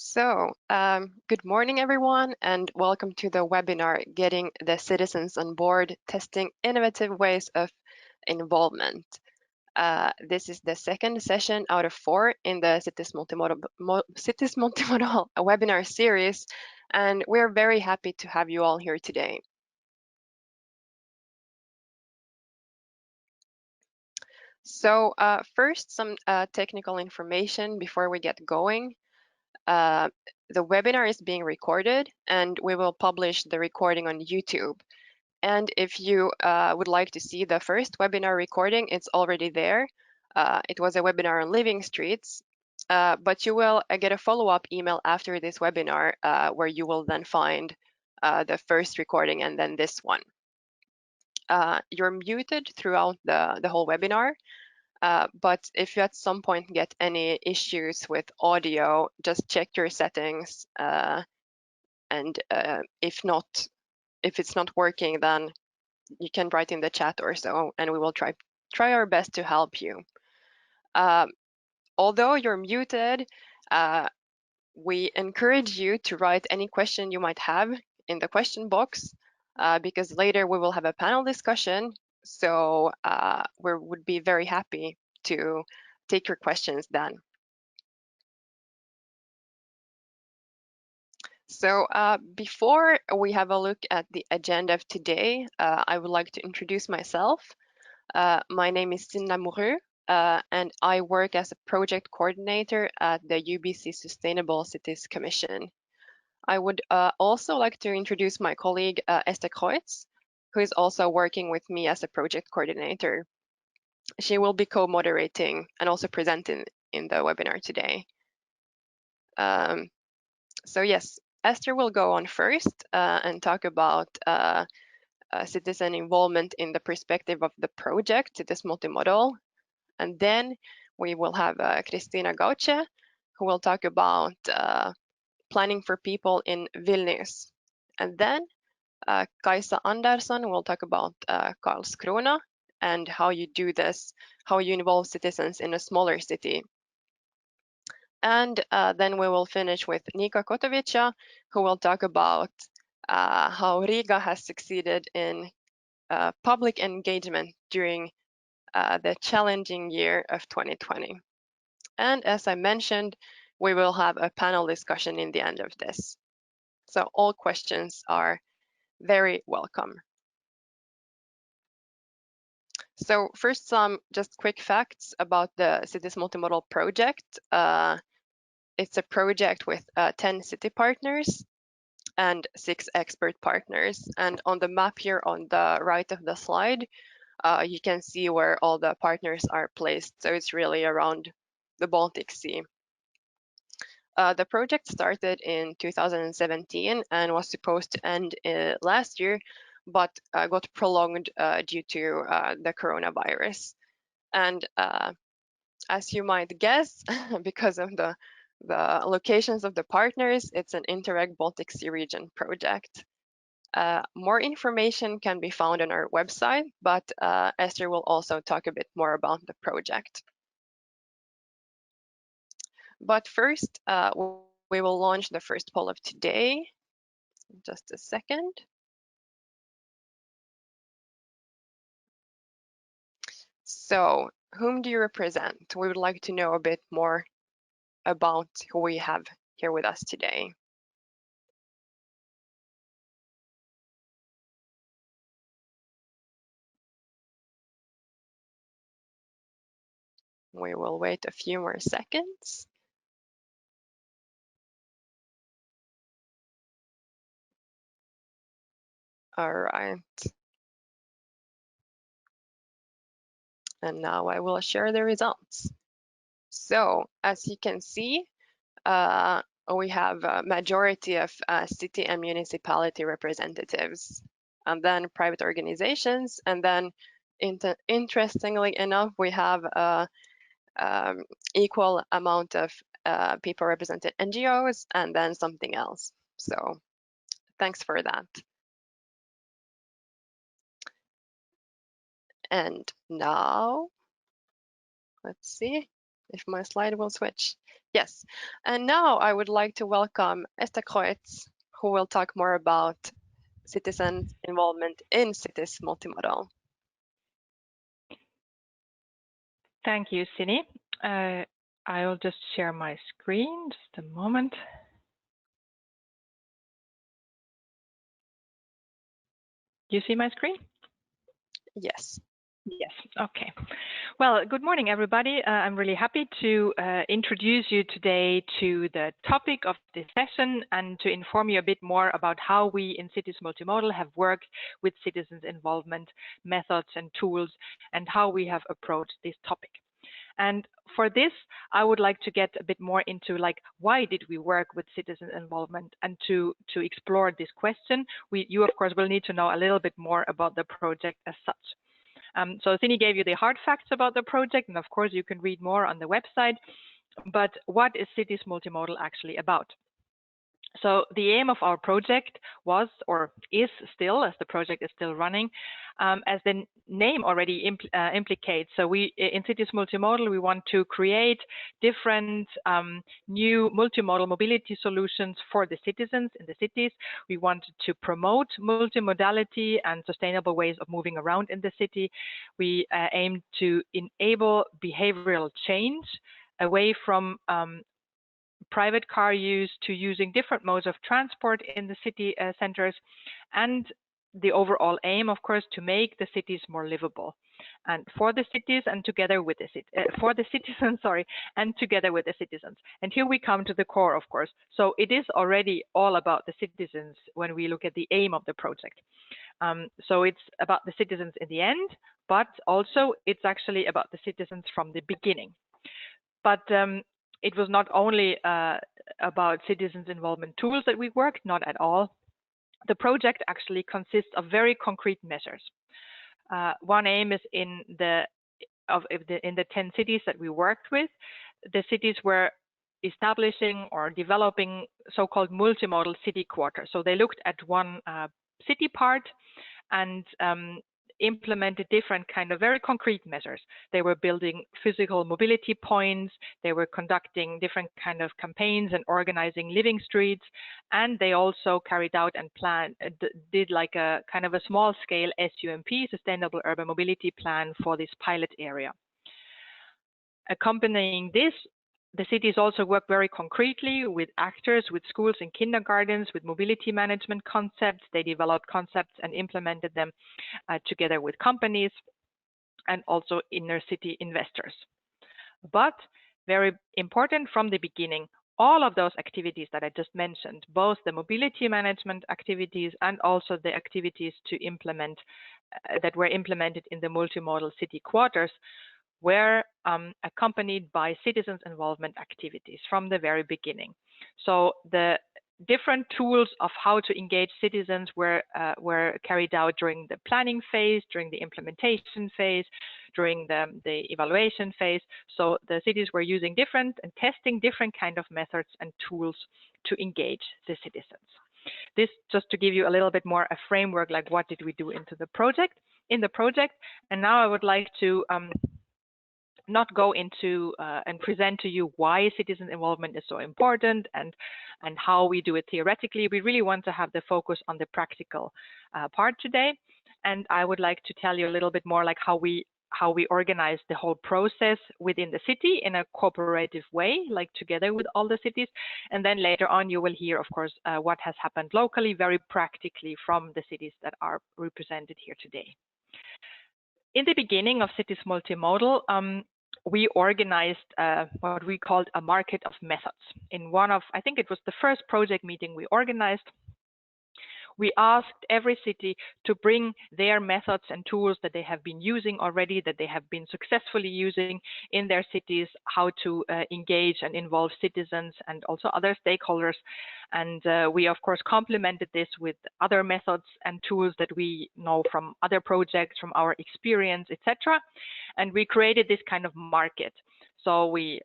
Good morning, everyone, and welcome to the webinar, Getting the Citizens on Board, Testing Innovative Ways of Involvement. This is the second session out of 4 in the cities-multimodal webinar series, and we're very happy to have you all here today. First, some technical information before we get going. The webinar is being recorded and we will publish the recording on YouTube. And if you would like to see the first webinar recording, it's already there. It was a webinar on living streets, but you will get a follow-up email after this webinar where you will then find the first recording and then this one. You're muted throughout the whole webinar. But if you at some point get any issues with audio, just check your settings. And if it's not working, then you can write in the chat or so, and we will try our best to help you. Although you're muted, we encourage you to write any question you might have in the question box, because later we will have a panel discussion. So we would be very happy to take your questions then. So before we have a look at the agenda of today, I would like to introduce myself. My name is Christina, and I work as a project coordinator at the UBC Sustainable Cities Commission. I would also like to introduce my colleague, Esther Kreutz, who is also working with me as a project coordinator. She will be co-moderating and also presenting in the webinar today. So yes, Esther will go on first and talk about citizen involvement in the perspective of the project, cities-multimodal. And then we will have Christina Gaucha, who will talk about planning for people in Vilnius. And then Kaisa Andersson will talk about Cascaruna and how you do this, how you involve citizens in a smaller city. And then we will finish with Nika Kotovica, who will talk about how Riga has succeeded in public engagement during the challenging year of 2020. And as I mentioned, we will have a panel discussion in the end of this. So all questions are very welcome. So first, some just quick facts about the Cities Multimodal project. It's a project with 10 city partners and 6 expert partners. And on the map here on the right of the slide, you can see where all the partners are placed. So it's really around the Baltic Sea. The project started in 2017 and was supposed to end last year, but got prolonged due to the coronavirus. And as you might guess, because of the locations of the partners, it's an Interreg Baltic Sea region project. More information can be found on our website, but Esther will also talk a bit more about the project. But first, we will launch the first poll of today. Just a second. So, whom do you represent? We would like to know a bit more about who we have here with us today. We will wait a few more seconds. All right. And now I will share the results. So, as you can see, we have a majority of city and municipality representatives, and then private organizations, and then interestingly enough, we have a equal amount of people represented NGOs and then something else. So thanks for that. And now, let's see if my slide will switch. Yes, and now I would like to welcome Esther Kreutz, who will talk more about citizen involvement in cities multimodal. Thank you, Sini. I will just share my screen, just a moment. Do you see my screen? Yes. Yes, okay. Well, good morning, everybody. I'm really happy to introduce you today to the topic of this session and to inform you a bit more about how we in Cities Multimodal have worked with citizens' involvement methods and tools and how we have approached this topic. And for this, I would like to get a bit more into like, why did we work with citizen involvement? And to explore this question, you of course will need to know a little bit more about the project as such. So Sini gave you the hard facts about the project, and of course you can read more on the website. But what is Cities Multimodal actually about? So the aim of our project was, or is still, as the project is still running, as the name already implicates. So we, in Cities Multimodal, we want to create different new multimodal mobility solutions for the citizens in the cities. We wanted to promote multimodality and sustainable ways of moving around in the city. We aim to enable behavioral change away from private car use to using different modes of transport in the city centers, and the overall aim, of course, to make the cities more livable, and for the cities and together with the for the citizens, sorry, and together with the citizens. And here we come to the core, of course. So it is already all about the citizens when we look at the aim of the project. So it's about the citizens in the end, but also it's actually about the citizens from the beginning. But it was not only about citizens' involvement tools that we worked, not at all. The project actually consists of very concrete measures. One aim is in the 10 cities that we worked with, the cities were establishing or developing so-called multimodal city quarters. So they looked at one city part and implemented different kind of very concrete measures. They were building physical mobility points, they were conducting different kind of campaigns and organizing living streets, and they also carried out and planned, did like a kind of a small scale SUMP, Sustainable Urban Mobility Plan, for this pilot area. Accompanying this, the cities also work very concretely with actors, with schools and kindergartens, with mobility management concepts. They developed concepts and implemented them together with companies and also inner city investors. But very important from the beginning, all of those activities that I just mentioned, both the mobility management activities and also the activities to implement that were implemented in the multimodal city quarters, were accompanied by citizens' involvement activities from the very beginning. So the different tools of how to engage citizens were carried out during the planning phase, during the implementation phase, during the evaluation phase. So the cities were using different and testing different kind of methods and tools to engage the citizens. This just to give you a little bit more a framework, like what did we do in the project. And now I would like to not go into and present to you why citizen involvement is so important and how we do it theoretically. We really want to have the focus on the practical part today. And I would like to tell you a little bit more like how we organize the whole process within the city in a cooperative way, like together with all the cities. And then later on, you will hear, of course, what has happened locally, very practically from the cities that are represented here today. In the beginning of Cities Multimodal, we organized what we called a market of methods. In one of, I think it was the first project meeting we organized, we asked every city to bring their methods and tools that they have been using already, that they have been successfully using in their cities, how to engage and involve citizens and also other stakeholders. And we, of course, complemented this with other methods and tools that we know from other projects, from our experience, etc. And we created this kind of market. So we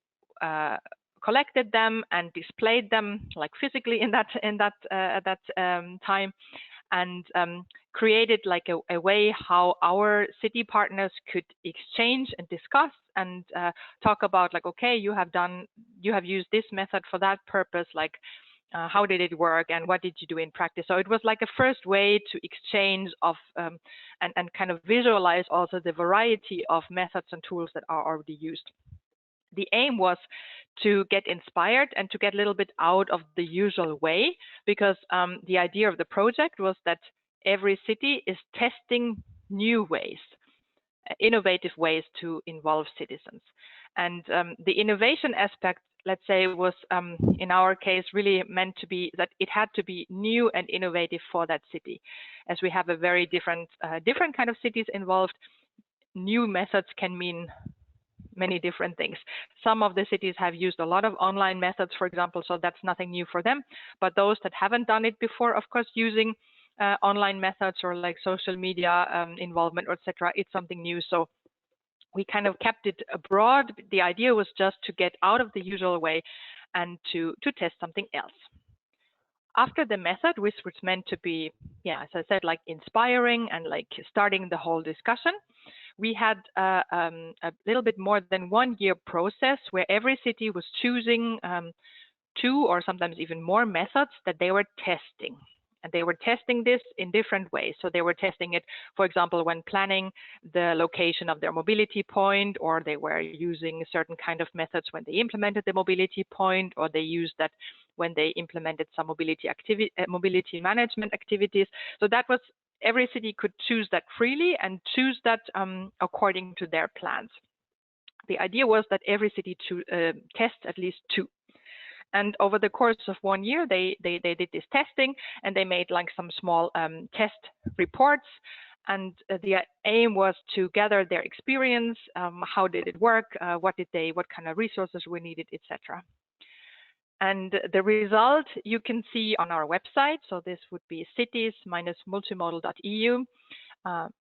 collected them and displayed them like physically in that time, and created like a way how our city partners could exchange and discuss and talk about like, okay, you have used this method for that purpose, like how did it work and what did you do in practice. So it was like a first way to exchange of and kind of visualize also the variety of methods and tools that are already used. The aim was to get inspired and to get a little bit out of the usual way, because the idea of the project was that every city is testing new ways, innovative ways to involve citizens. And the innovation aspect, let's say, was in our case really meant to be that it had to be new and innovative for that city. As we have a very different kind of cities involved, new methods can mean many different things. Some of the cities have used a lot of online methods, for example, so that's nothing new for them. But those that haven't done it before, of course, using online methods or like social media involvement, etc., it's something new. So we kind of kept it broad. The idea was just to get out of the usual way and to test something else. After the method, which was meant to be, yeah, as I said, like inspiring and like starting the whole discussion, we had a little bit more than 1 year process where every city was choosing 2 or sometimes even more methods that they were testing. And they were testing this in different ways. So they were testing it, for example, when planning the location of their mobility point, or they were using certain kind of methods when they implemented the mobility point, or they used that when they implemented some mobility management activities. So that was, every city could choose that freely and choose that according to their plans. The idea was that every city to test at least 2. And over the course of 1 year, they did this testing, and they made like some small test reports. And the aim was to gather their experience, how did it work, what kind of resources were needed, etc. And the result you can see on our website. So this would be cities-multimodal.eu.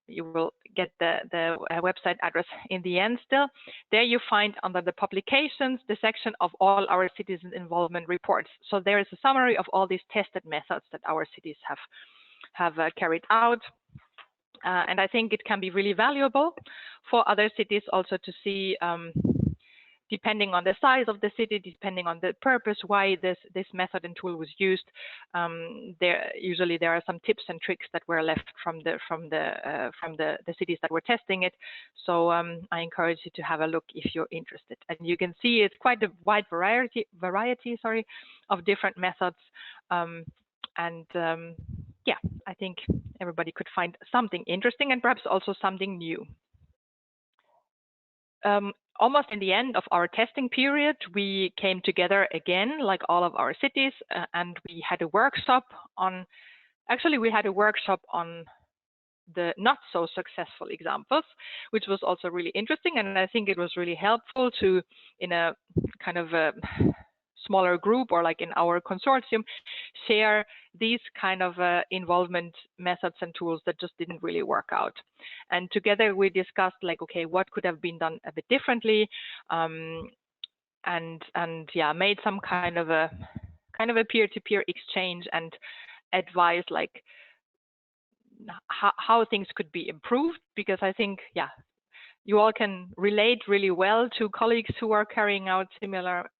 You will get the website address in the end still. There you find under the publications, the section of all our citizen involvement reports. So there is a summary of all these tested methods that our cities have carried out. And I think it can be really valuable for other cities also to see, depending on the size of the city, depending on the purpose, why this method and tool was used. Usually there are some tips and tricks that were left from the cities that were testing it. So I encourage you to have a look if you're interested. And you can see it's quite a wide variety of different methods. Yeah, I think everybody could find something interesting and perhaps also something new. Almost in the end of our testing period, we came together again, like all of our cities, and we had a workshop on, actually we had a workshop on the not so successful examples, which was also really interesting. And I think it was really helpful to, in a kind of a smaller group or like in our consortium, share these kind of involvement methods and tools that just didn't really work out. And together we discussed like, okay, what could have been done a bit differently, and yeah, made some kind of a peer-to-peer exchange and advice like how things could be improved, because I think, yeah, you all can relate really well to colleagues who are carrying out similar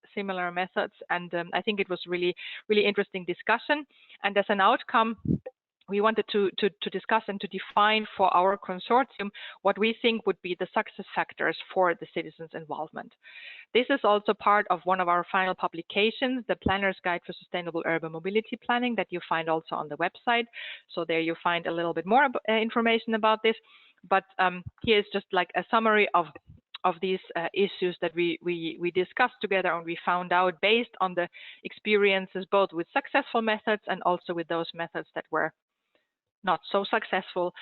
methods, and I think it was really interesting discussion. And as an outcome, we wanted to discuss and to define for our consortium what we think would be the success factors for the citizens' involvement. This is also part of one of our final publications, the Planner's Guide for Sustainable Urban Mobility Planning, that you find also on the website. So there you find a little bit more information about this. But here's just like a summary of these issues that we discussed together, and we found out based on the experiences both with successful methods and also with those methods that were not so successful,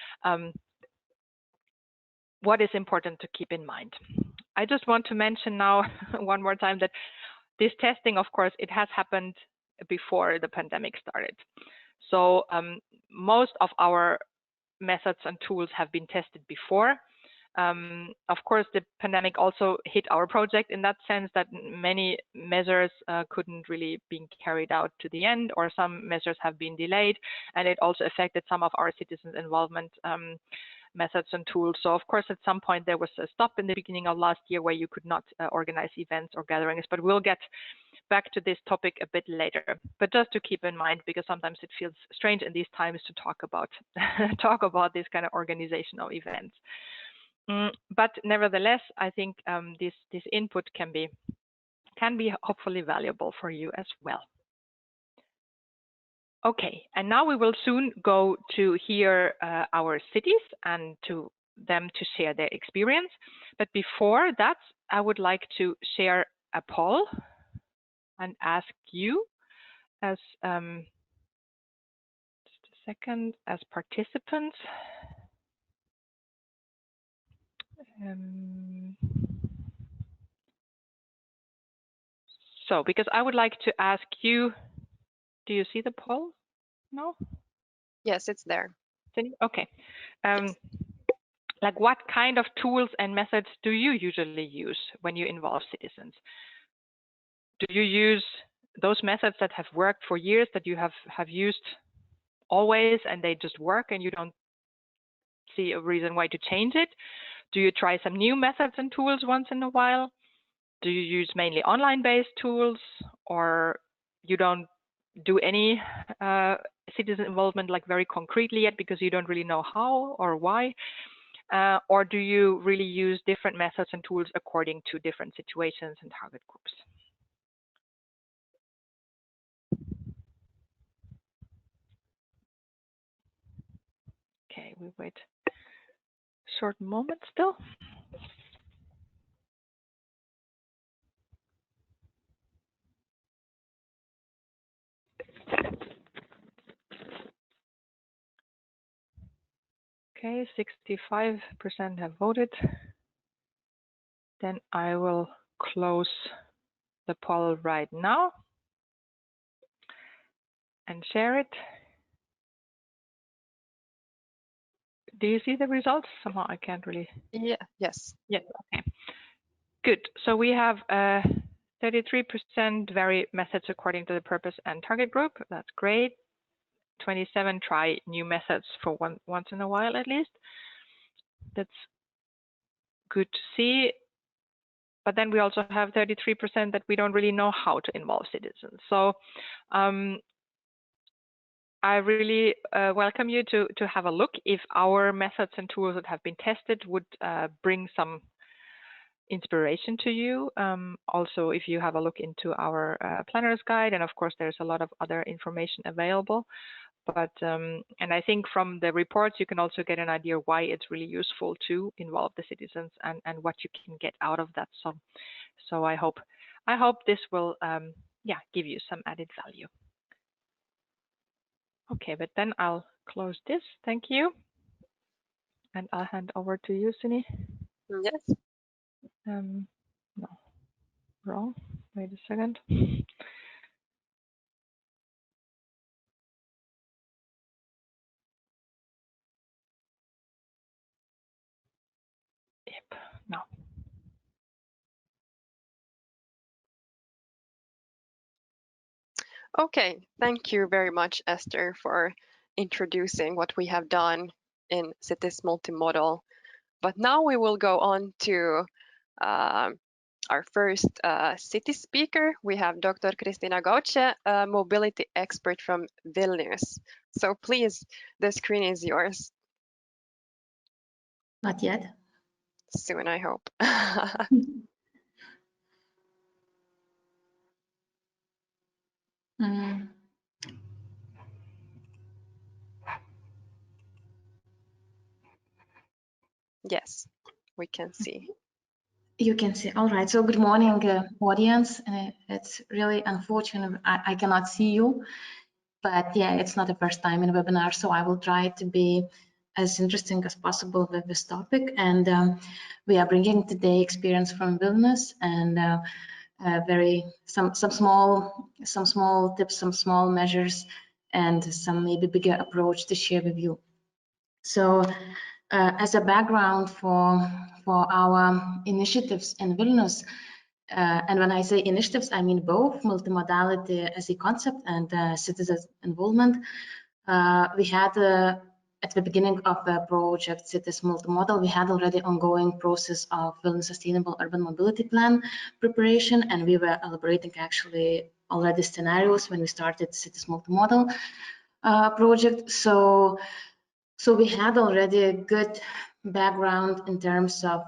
what is important to keep in mind. I just want to mention now one more time that this testing, of course, it has happened before the pandemic started. So most of our methods and tools have been tested before. Of course, the pandemic also hit our project in that sense that many measures couldn't really be carried out to the end, or some measures have been delayed, and it also affected some of our citizens' involvement methods and tools. So of course, at some point there was a stop in the beginning of last year where you could not organize events or gatherings, but we'll get back to this topic a bit later. But just to keep in mind, because sometimes it feels strange in these times to talk about this kind of organization of events. But nevertheless, I think this input can be hopefully valuable for you as well. Okay, and now we will soon go to hear our cities and to them to share their experience. But before that, I would like to share a poll and ask you as just a second, as participants. So, because I would like to ask you, do you see the poll? No? Yes, it's there. Okay. Yes. Like, what kind of tools and methods do you usually use when you involve citizens? Do you use those methods that have worked for years, that you have used always and they just work and you don't see a reason why to change it? Do you try some new methods and tools once in a while? Do you use mainly online-based tools, or you don't do any citizen involvement like very concretely yet because you don't really know how or why? Or do you really use different methods and tools according to different situations and target groups? Okay, we wait a short moment still. Okay, 65% have voted. Then I will close the poll right now and share it. Do you see the results? Somehow I can't really. Yeah. Yes. Yes. Okay. Good. So we have 33% vary methods according to the purpose and target group. That's great. 27 try new methods for once in a while at least. That's good to see. But then we also have 33% that we don't really know how to involve citizens. So I really welcome you to have a look if our methods and tools that have been tested would bring some inspiration to you. Also, if you have a look into our planner's guide, and of course there's a lot of other information available. But and I think from the reports you can also get an idea why it's really useful to involve the citizens and what you can get out of that. So I hope this will give you some added value. Okay, but then I'll close this. Thank you. And I'll hand over to you, Sini. Yes. No, wrong. Wait a second. Yep, no. Okay, thank you very much, Esther, for introducing what we have done in Cities Multimodal. But now we will go on to our first city speaker. We have Dr. Christina Gaucha, a mobility expert from Vilnius. So please, the screen is yours. Not yet. Soon, I hope. Yes, we can see. You can see. All right. So good morning, audience. It's really unfortunate I cannot see you, but yeah, it's not the first time in a webinar, so I will try to be as interesting as possible with this topic. And we are bringing today experience from Vilnius and some small tips, some small measures, and some maybe bigger approach to share with you. So As a background for our initiatives in Vilnius, and when I say initiatives, I mean both multimodality as a concept and citizens involvement. We had at the beginning of the project Cities Multimodal, we had already ongoing process of Vilnius Sustainable Urban Mobility Plan preparation, and we were elaborating actually already scenarios when we started Cities Multimodal project. So we had already a good background in terms of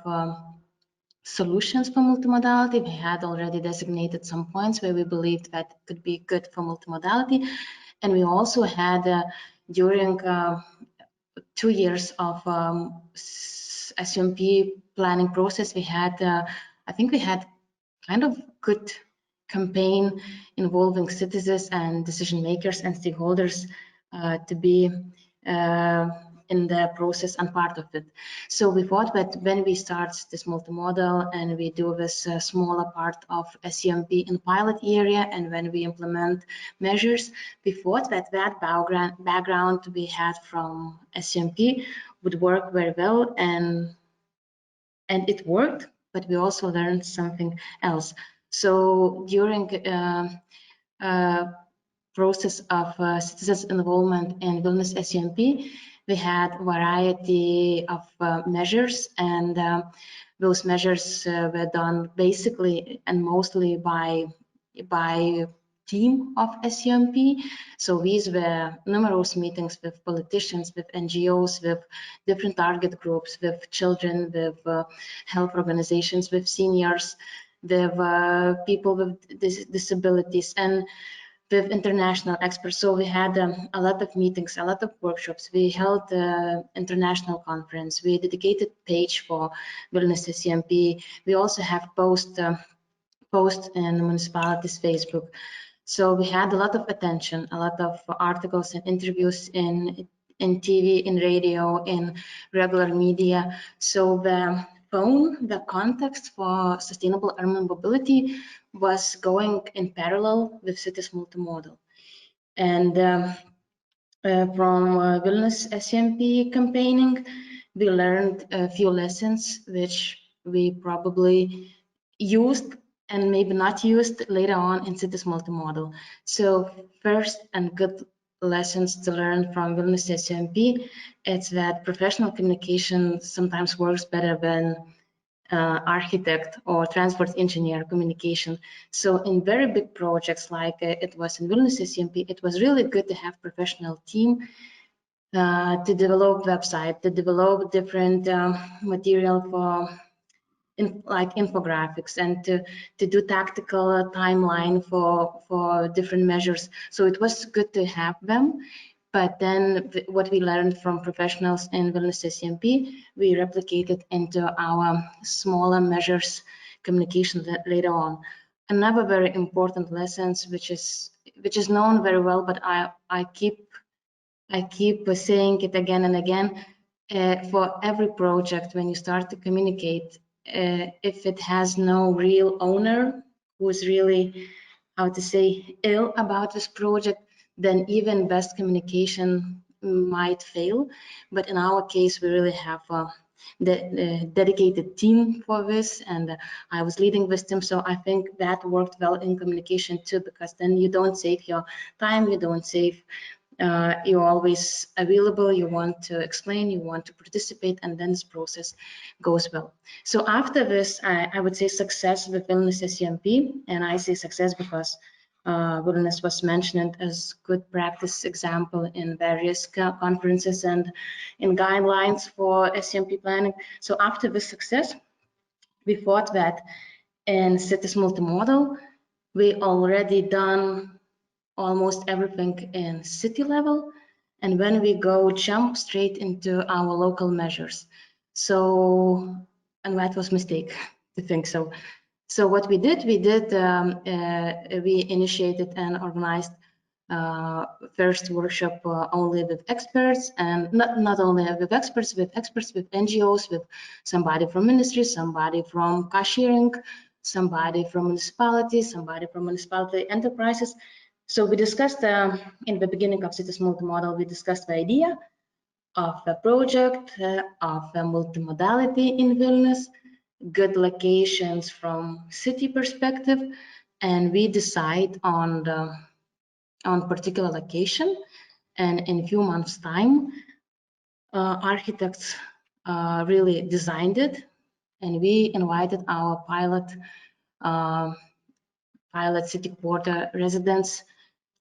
solutions for multimodality. We had already designated some points where we believed that could be good for multimodality. And we also had, during 2 years of SUMP planning process, we had, I think we had kind of good campaign involving citizens and decision makers and stakeholders to be in the process and part of it. So we thought that when we start this multimodal and we do this smaller part of SUMP in pilot area, and when we implement measures, we thought that background we had from SUMP would work very well, and it worked, but we also learned something else. So during process of citizens involvement in Vilnius SUMP, we had variety of measures, and those measures were done basically and mostly by team of SUMP. So these were numerous meetings with politicians, with NGOs, with different target groups, with children, with health organizations, with seniors, with people with disabilities, and with international experts. So we had a lot of meetings, a lot of workshops. We held international conference. We dedicated page for Vilnius SUMP. We also have post in municipalities Facebook. So we had a lot of attention, a lot of articles and interviews in TV, in radio, in regular media. So the context for sustainable urban mobility was going in parallel with cities multimodal. And from Vilnius SUMP campaigning, we learned a few lessons which we probably used and maybe not used later on in cities multimodal. So first and good lessons to learn from Vilnius SUMP, it's that professional communication sometimes works better than architect or transport engineer communication. So in very big projects like it was in Vilnius SUMP, it was really good to have professional team to develop website, to develop different material for like infographics, and to do tactical timeline for different measures. So it was good to have them. But then what we learned from professionals in Vilnius SUMP, we replicated into our smaller measures communication later on. Another very important lesson, which is known very well, but I keep saying it again and again. For every project, when you start to communicate, if it has no real owner who's really, how to say, ill about this project, then even best communication might fail. But in our case, we really have the dedicated team for this, and I was leading this team, so I think that worked well in communication too, because then you don't save your time, you don't save you're always available, you want to explain, you want to participate, and then this process goes well. So after this, I would say success with Vilnius SUMP, and I say success because Vilnius was mentioned as good practice example in various conferences and in guidelines for SUMP planning. So after this success, we thought that in cities multimodal, we already done almost everything in city level, and when we go jump straight into our local measures. So, and that was a mistake to think so. So what we did, we initiated and organized first workshop only with experts, and not only with experts, with NGOs, with somebody from ministry, somebody from car sharing, somebody from municipality, somebody from municipality enterprises. So we discussed in the beginning of cities multimodal, we discussed the idea, of a project, of a multimodality in Vilnius, good locations from city perspective, and we decide on particular location. And in a few months' time, architects really designed it, and we invited our pilot city quarter residents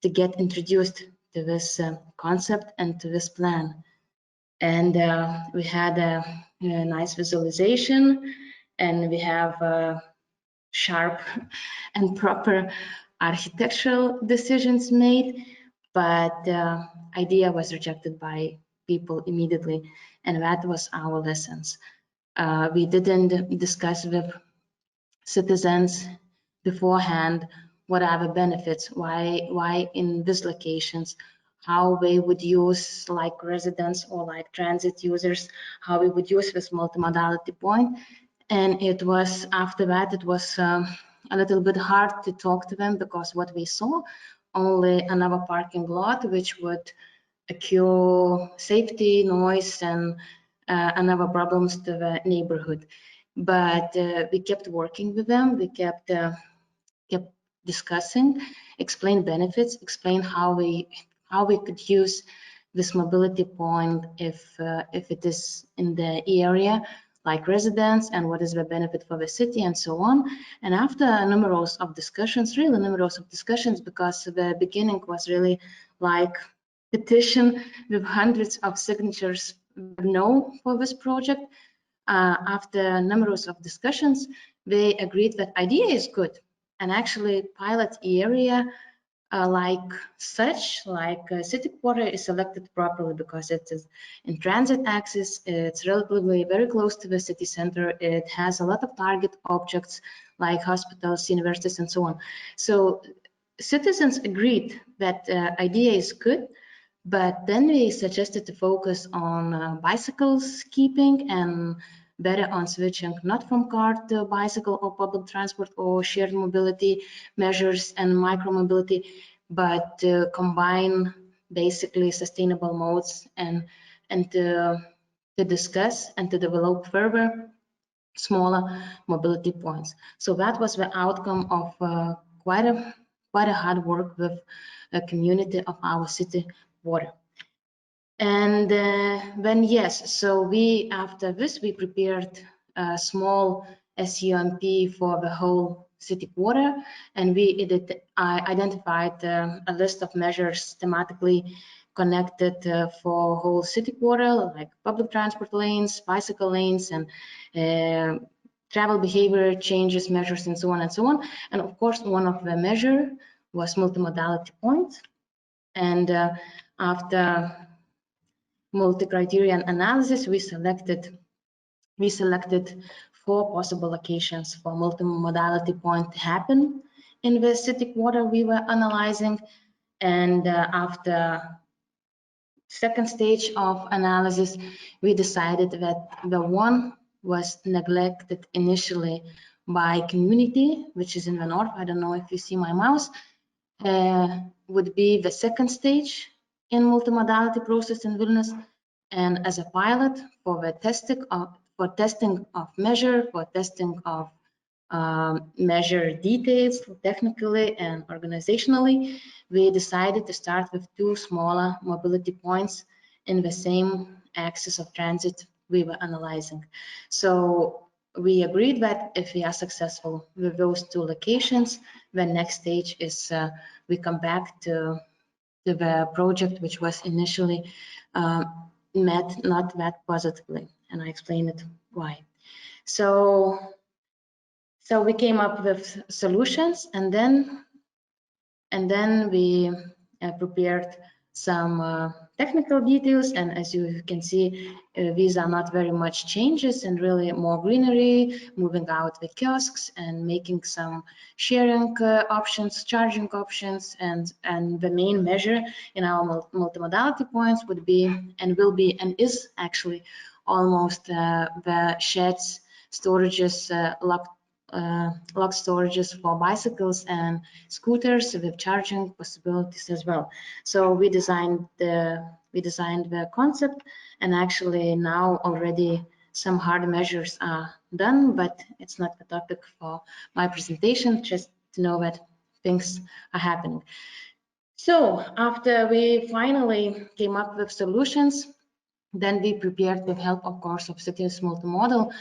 to get introduced to this concept and to this plan. And we had a nice visualization, and we have sharp and proper architectural decisions made, but the idea was rejected by people immediately, and that was our lessons. We didn't discuss with citizens beforehand what are the benefits, why in these locations, how they would use, like residents or like transit users, how we would use this multimodality point. And it was after that, it was a little bit hard to talk to them, because what we saw, only another parking lot, which would occur safety, noise, and another problems to the neighborhood. But we kept working with them. We kept discussing, explain benefits, explain how we could use this mobility point if it is in the area, like residents, and what is the benefit for the city, and so on. And after numerous of discussions, because the beginning was really like petition with hundreds of signatures no for this project. After numerous of discussions, they agreed that idea is good, and actually pilot area like city quarter is selected properly, because it is in transit access, it's relatively very close to the city center, it has a lot of target objects like hospitals, universities, and so on. So citizens agreed that idea is good, but then we suggested to focus on bicycles keeping, and better on switching not from car to bicycle or public transport or shared mobility measures and micro-mobility, but to combine basically sustainable modes, and to discuss and to develop further smaller mobility points. So that was the outcome of quite a hard work with a community of our city water. And then yes, so after this we prepared a small SUMP for the whole city quarter, and we identified a list of measures thematically connected for whole city quarter, like public transport lanes, bicycle lanes, and travel behavior changes measures, and so on and so on. And of course, one of the measure was multimodality points. And after multi-criterion analysis, we selected 4 possible locations for multimodality point to happen in the city quarter we were analyzing. And after second stage of analysis, we decided that the one was neglected initially by community, which is in the north. I don't know if you see my mouse. Would be the second stage in multimodality process in Vilnius, and as a pilot for the testing of measure, for testing of measure details technically and organizationally, we decided to start with 2 smaller mobility points in the same axis of transit we were analyzing. So we agreed that if we are successful with those 2 locations, the next stage is we come back to the project, which was initially met not that positively, and I explain it why. So we came up with solutions, and then we prepared some technical details, and as you can see, these are not very much changes, and really more greenery, moving out the kiosks and making some sharing options, charging options, and the main measure in our multimodality points would be, and will be, and is actually almost the sheds, storages, log storages for bicycles and scooters with charging possibilities as well. So we designed the concept, and actually now already some hard measures are done, but it's not the topic for my presentation, just to know that things are happening. So after we finally came up with solutions, then we prepared with help, of course, of cities multimodal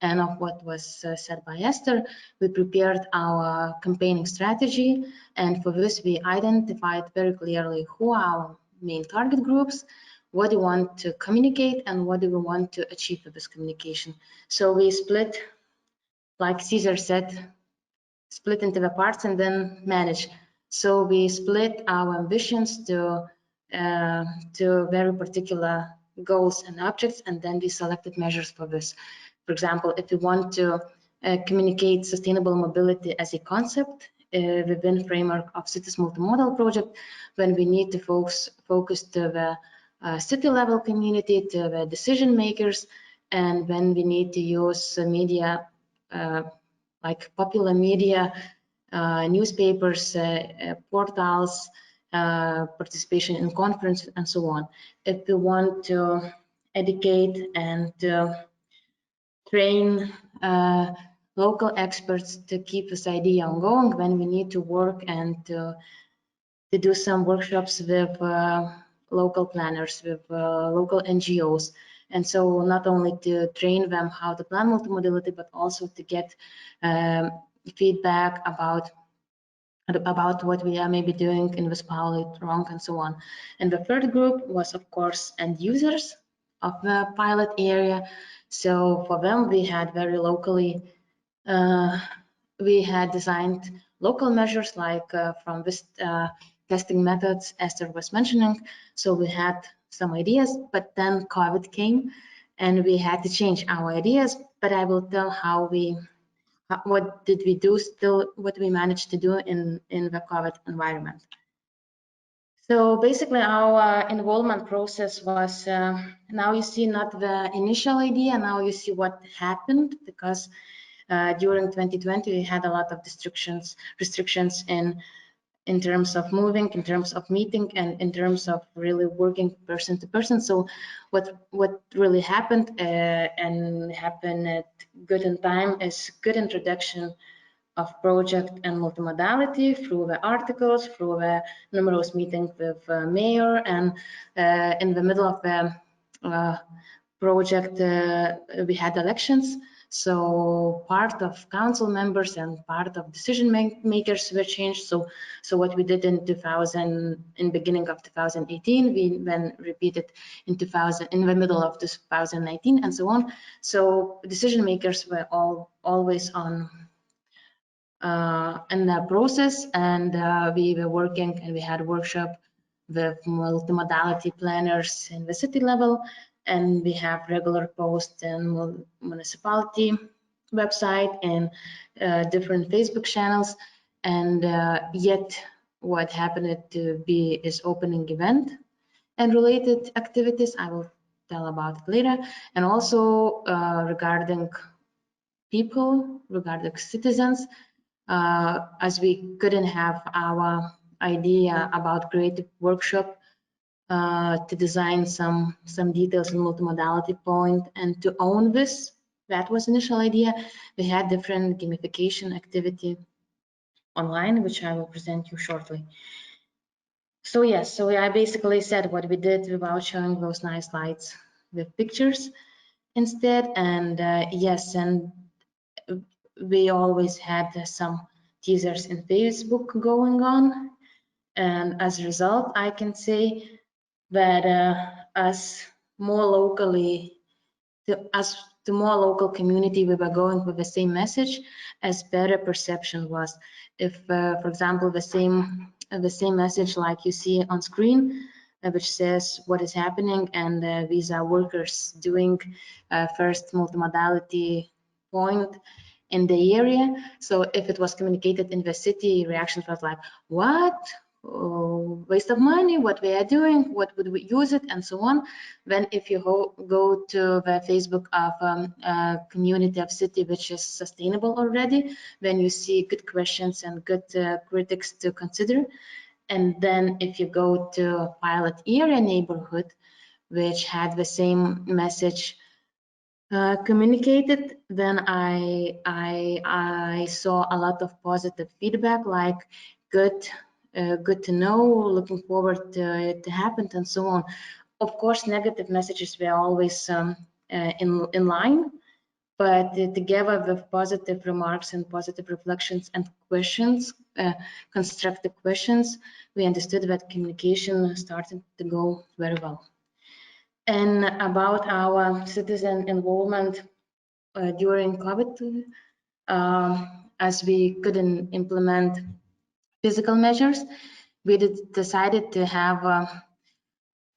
and of what was said by Esther. We prepared our campaigning strategy, and for this we identified very clearly who are our main target groups, what do we want to communicate, and what do we want to achieve with this communication. So we split, like Caesar said, split into the parts and then manage. So we split our ambitions to very particular goals and objects, and then we selected measures for this. For example, if we want to communicate sustainable mobility as a concept within framework of cities multimodal project, when we need to focus to the city level community, to the decision makers, and when we need to use media like popular media, newspapers, portals, participation in conferences, and so on. If we want to educate and train local experts to keep this idea ongoing, when we need to work and to do some workshops with local planners, with local NGOs. And so not only to train them how to plan multimodality, but also to get feedback about what we are maybe doing in Westphalia wrong and so on. And the third group was, of course, end users of the pilot area. So for them, we had very locally, we had designed local measures like from this testing methods Esther was mentioning. So we had some ideas, but then COVID came and we had to change our ideas, but I will tell how we what did we do still, what we managed to do in the COVID environment. So basically our involvement process was, now you see not the initial idea, now you see what happened, because during 2020 we had a lot of restrictions in terms of moving, in terms of meeting, and in terms of really working person to person. So what really happened and happened at good in time is good introduction of project and multimodality through the articles, through the numerous meetings with mayor, and in the middle of the project we had elections. So part of council members and part of decision makers were changed. So what we did in beginning of 2018, we then repeated in the middle of 2019 and so on. So decision makers were always on in the process, and we were working and we had workshop with multimodality planners in the city level, and we have regular posts in municipality website and different Facebook channels. And yet what happened to be is opening event and related activities. I will tell about it later. And also regarding people, regarding citizens, as we couldn't have our idea about creative workshop to design some details in multimodality point and to own this. That was initial idea. We had different gamification activity online, which I will present you shortly. So yes, so I basically said what we did without showing those nice slides with pictures instead. And yes, and we always had some teasers in Facebook going on. And as a result, I can say that as more locally, to more local community, we were going with the same message, as better perception was. If, for example, the same message like you see on screen, which says what is happening, and these are workers doing first multimodality point in the area. So if it was communicated in the city, reactions was like, what? waste of money, what we are doing, what would we use it, and so on. Then if you go to the Facebook of a community of city which is sustainable already, then you see good questions and good critics to consider. And then if you go to pilot area neighborhood, which had the same message communicated, then I saw a lot of positive feedback, like good to know, looking forward to it to happen, and so on. Of course, negative messages were always in line, but together with positive remarks and positive reflections and questions, constructive questions, we understood that communication started to go very well. And about our citizen involvement during COVID, as we couldn't implement physical measures, we decided to have a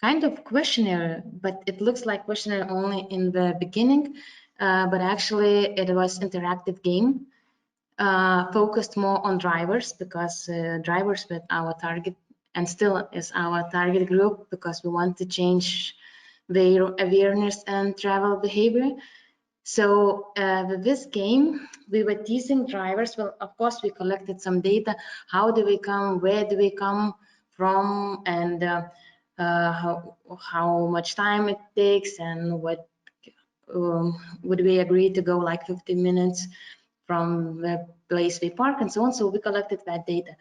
kind of questionnaire, but it looks like questionnaire only in the beginning, but actually it was interactive game, focused more on drivers, because drivers were our target and still is our target group, because we want to change their awareness and travel behavior. So with this game, we were teasing drivers. Well, of course, we collected some data. How do we come? Where do we come from? And how much time it takes, and what would we agree to go like 15 minutes from the place we park, and so on. So we collected that data.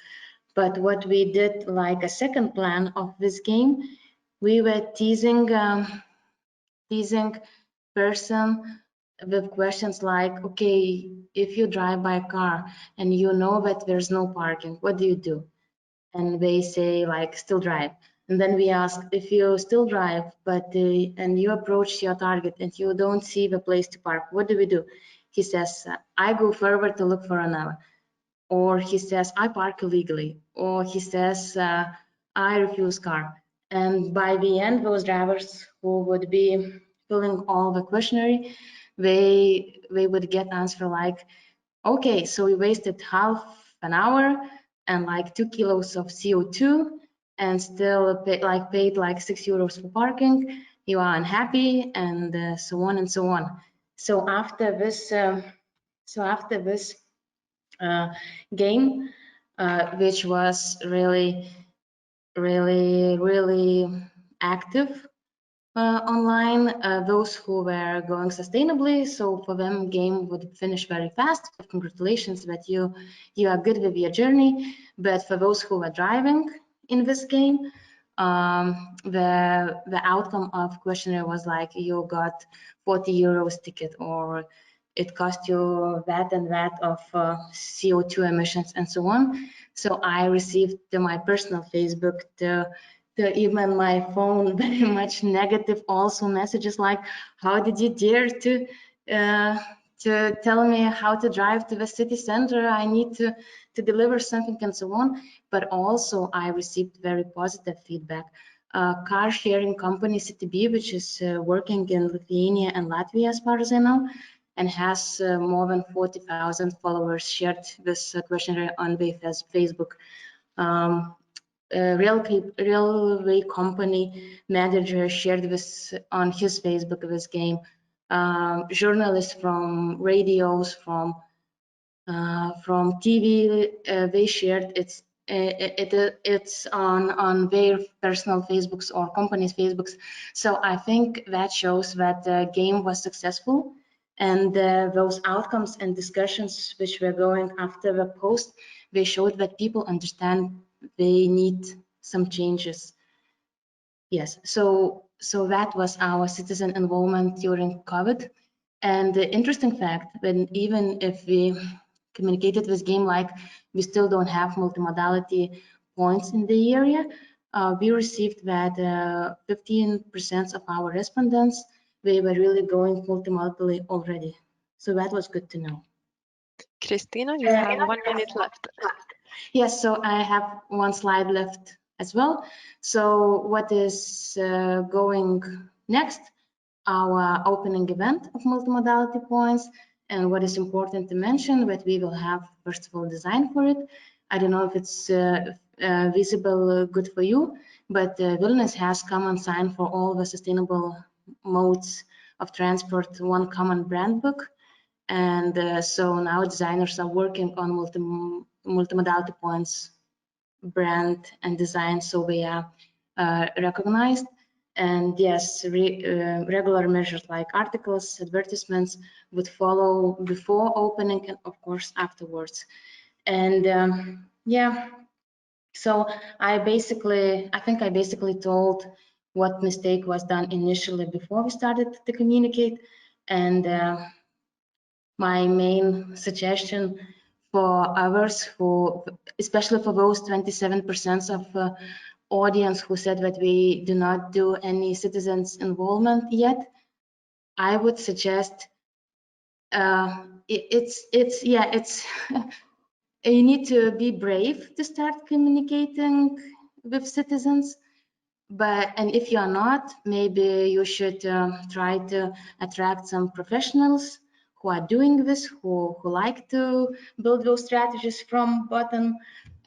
But what we did, like a second plan of this game, we were teasing person with questions like, okay, if you drive by car and you know that there's no parking, what do you do? And they say like, still drive. And then we ask, if you still drive, but and you approach your target and you don't see the place to park, what do we do? He says, I go further to look for another. Or he says, I park illegally. Or he says, I refuse car. And by the end, those drivers who would be filling all the questionnaire, they would get answer like, okay, so we wasted half an hour and like 2 kilos of CO2 and still paid like 6 euros for parking. You are unhappy, and so on and so on. So after this, game, which was really active online, those who were going sustainably, so for them game would finish very fast. Congratulations that you are good with your journey. But for those who were driving in this game, the outcome of questionnaire was like, you got 40 euros ticket, or it cost you that and that of CO2 emissions, and so on. So I received to my personal Facebook, to even my phone, very much negative also messages like, how did you dare to tell me how to drive to the city center? I need to deliver something, and so on. But also I received very positive feedback. Car sharing company CTB, which is working in Lithuania and Latvia, as far as I know, and has more than 40,000 followers, shared this questionnaire on their Facebook. Railway company manager shared this on his Facebook, this game. Journalists from radios, from TV, they shared it's on their personal Facebooks or company's Facebooks. So I think that shows that the game was successful, and those outcomes and discussions which were going after the post, they showed that people understand they need some changes. Yes, so that was our citizen involvement during COVID. And the interesting fact, when even if we communicated this game like we still don't have multimodality points in the area, we received that 15% of our respondents, they were really going multimodally already. So that was good to know. Christina, you have 1 minute left. Yes, so I have one slide left as well. So what is going next? Our opening event of multimodality points. And what is important to mention, that we will have, first of all, design for it. I don't know if it's visible good for you, but Vilnius has common sign for all the sustainable modes of transport, one common brand book. And so now designers are working on multimodality points, brand and design, so they are recognized. And yes, regular measures like articles, advertisements would follow before opening and of course afterwards. And yeah, so I think I basically told what mistake was done initially before we started to communicate. And my main suggestion for others who, especially for those 27% of audience who said that we do not do any citizens involvement yet, I would suggest it's you need to be brave to start communicating with citizens. And if you are not, maybe you should try to attract some professionals who are doing this, who like to build those strategies from bottom,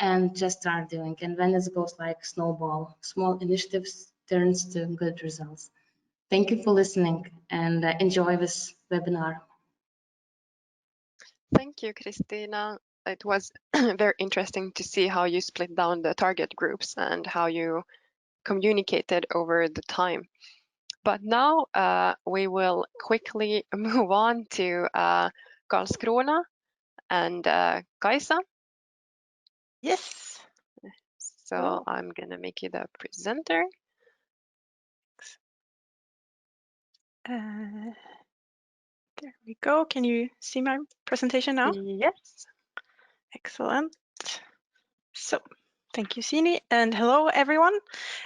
and just start doing. And then it goes like snowball. Small initiatives turns to good results. Thank you for listening, and enjoy this webinar. Thank you, Christina. It was very interesting to see how you split down the target groups and how you communicated over the time. But now we will quickly move on to Cascaruna and Kaisa. Yes. So I'm going to make you the presenter. There we go. Can you see my presentation now? Yes. Excellent. So, thank you, Sini, and hello, everyone.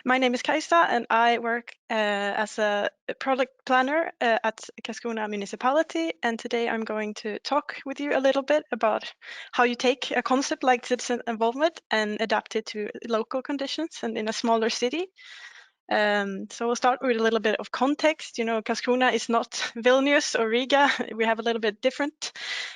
My name is Kaisa, and I work as a product planner at Cascaruna municipality. And today I'm going to talk with you a little bit about how you take a concept like citizen involvement and adapt it to local conditions and in a smaller city. So we'll start with a little bit of context. You know, Cascaruna is not Vilnius or Riga. We have a little bit different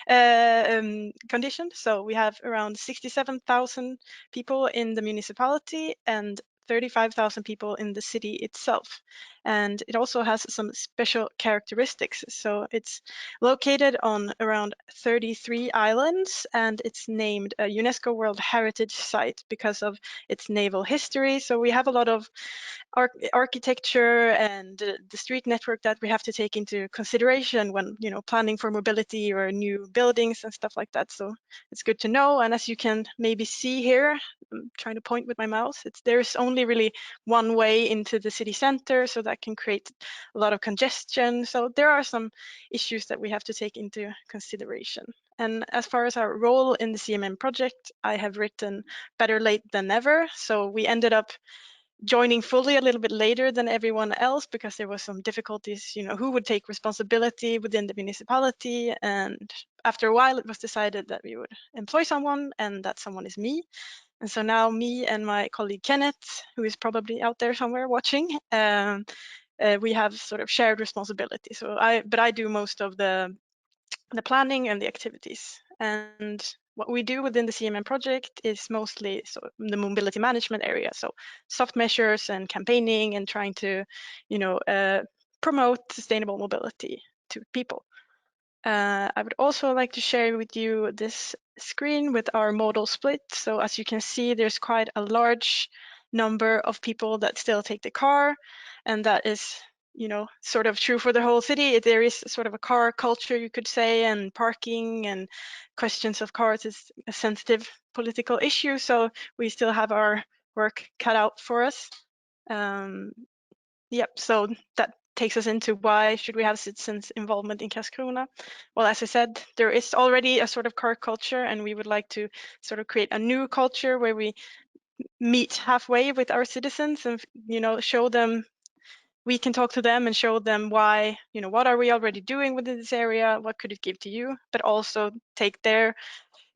conditions. So we have around 67,000 people in the municipality and 35,000 people in the city itself. And it also has some special characteristics. So it's located on around 33 islands, and it's named a UNESCO World Heritage Site because of its naval history. So we have a lot of architecture and the street network that we have to take into consideration when, you know, planning for mobility or new buildings and stuff like that. So it's good to know. And as you can maybe see here, I'm trying to point with my mouse, there's only really one way into the city center, so that can create a lot of congestion. So there are some issues that we have to take into consideration. And as far as our role in the CMM project, I have written better late than never. So we ended up joining fully a little bit later than everyone else because there was some difficulties, you know, who would take responsibility within the municipality. And after a while, it was decided that we would employ someone, and that someone is me. And so now me and my colleague Kenneth, who is probably out there somewhere watching, we have sort of shared responsibility. So I do most of the planning and the activities. And what we do within the CMM project is mostly the mobility management area. So soft measures and campaigning and trying to, you know, promote sustainable mobility to people. I would also like to share with you this screen with our modal split. So as you can see, there's quite a large number of people that still take the car, and that is, you know, sort of true for the whole city. There is sort of a car culture, you could say, and parking and questions of cars is a sensitive political issue. So we still have our work cut out for us. Yep, so that takes us into why should we have citizens involvement in Cascaruna? Well, as I said, there is already a sort of car culture, and we would like to sort of create a new culture where we meet halfway with our citizens and, you know, show them, we can talk to them and show them why, you know, what are we already doing within this area, what could it give to you, but also take their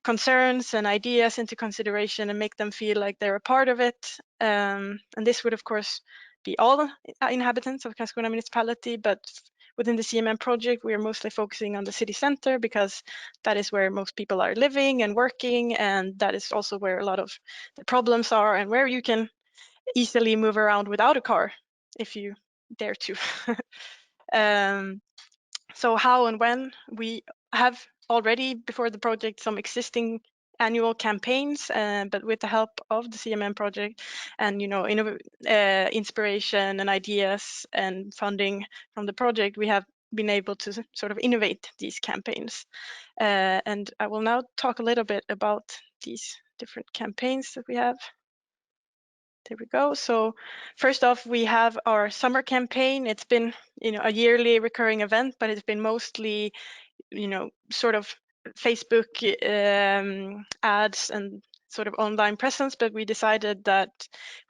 concerns and ideas into consideration and make them feel like they're a part of it. And this would, of course, be all inhabitants of Cascaruna municipality, but within the CMM project, we are mostly focusing on the city center because that is where most people are living and working, and that is also where a lot of the problems are and where you can easily move around without a car if you dare to. So how and when? We have already, before the project, some existing annual campaigns, but with the help of the CMM project and inspiration and ideas and funding from the project, we have been able to sort of innovate these campaigns. And I will now talk a little bit about these different campaigns that we have. There we go. So first off, we have our summer campaign. It's been, a yearly recurring event, but it's been mostly, sort of Facebook ads and sort of online presence. But we decided that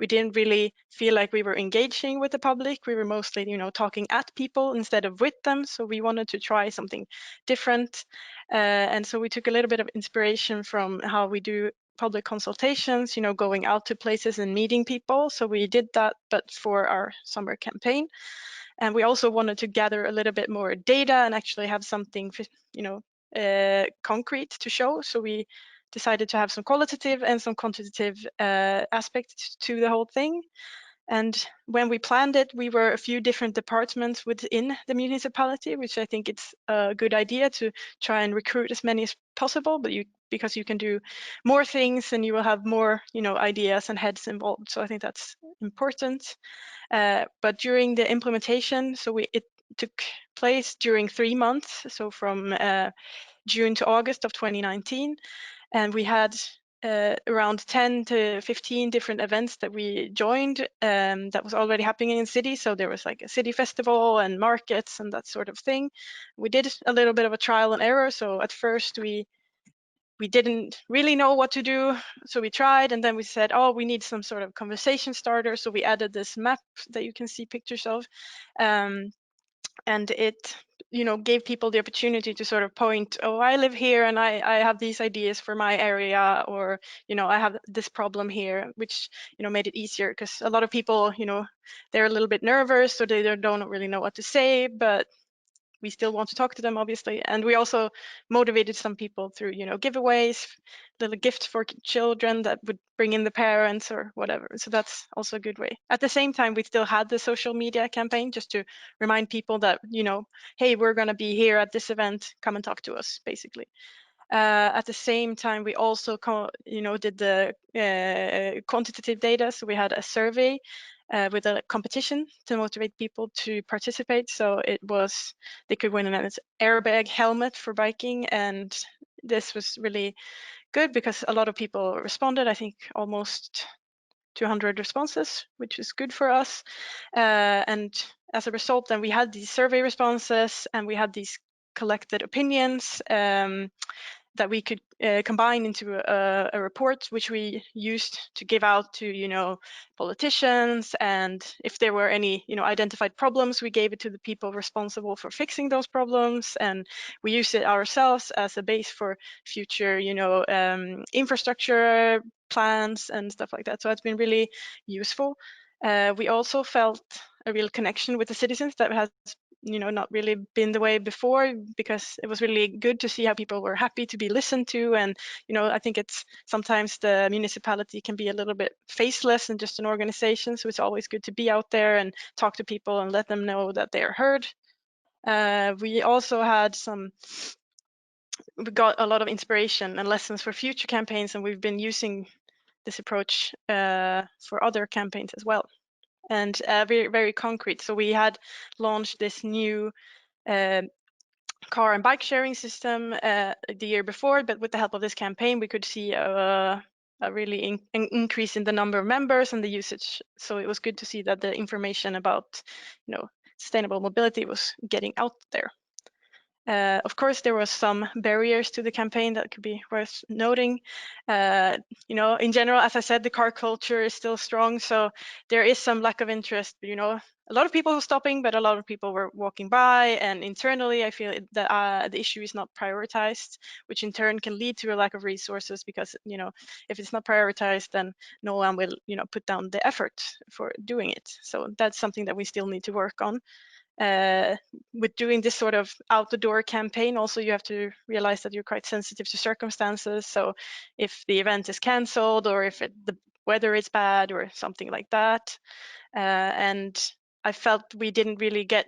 we didn't really feel like we were engaging with the public. We were mostly, talking at people instead of with them. So we wanted to try something different. And so we took a little bit of inspiration from how we do public consultations, going out to places and meeting people. So we did that, but for our summer campaign. And we also wanted to gather a little bit more data and actually have something, concrete to show. So we decided to have some qualitative and some quantitative aspects to the whole thing. And when we planned it, we were a few different departments within the municipality, which I think it's a good idea to try and recruit as many as possible, but because you can do more things and you will have more, ideas and heads involved. So I think that's important. But during the implementation, it took place during 3 months, so from June to August of 2019, and we had around 10 to 15 different events that we joined that was already happening in cities. So there was like a city festival and markets and that sort of thing. We did a little bit of a trial and error. So at first we didn't really know what to do. So we tried, and then we said, oh, we need some sort of conversation starter. So we added this map that you can see pictures of. And it gave people the opportunity to sort of point, oh, I live here and I have these ideas for my area, or I have this problem here, which made it easier, because a lot of people they're a little bit nervous, so they don't really know what to say, but we still want to talk to them, obviously. And we also motivated some people through giveaways, little gifts for children that would bring in the parents or whatever. So that's also a good way. At the same time, we still had the social media campaign just to remind people that hey, we're going to be here at this event, come and talk to us, basically. At the same time, we also did the quantitative data. So we had a survey with a competition to motivate people to participate. So they could win an airbag helmet for biking, and this was really good because a lot of people responded. I think almost 200 responses, which is good for us. And as a result, then we had these survey responses and we had these collected opinions that we could combine into a report, which we used to give out to politicians, and if there were any identified problems, we gave it to the people responsible for fixing those problems, and we used it ourselves as a base for future infrastructure plans and stuff like that. So it's been really useful. We also felt a real connection with the citizens that has not really been the way before, because it was really good to see how people were happy to be listened to. And I think it's sometimes the municipality can be a little bit faceless and just an organization, so it's always good to be out there and talk to people and let them know that they are heard. We also had we got a lot of inspiration and lessons for future campaigns, and we've been using this approach for other campaigns as well. And very, very concrete. So we had launched this new car and bike sharing system the year before, but with the help of this campaign, we could see a really increase in the number of members and the usage. So it was good to see that the information about sustainable mobility was getting out there. Of course, there were some barriers to the campaign that could be worth noting. In general, as I said, the car culture is still strong, so there is some lack of interest. A lot of people were stopping, but a lot of people were walking by, and internally, I feel that the issue is not prioritized, which in turn can lead to a lack of resources, because if it's not prioritized, then no one will put down the effort for doing it. So that's something that we still need to work on. with doing this sort of out-the-door campaign, also you have to realize that you're quite sensitive to circumstances. So if the event is cancelled, or if the weather is bad or something like that. And I felt we didn't really get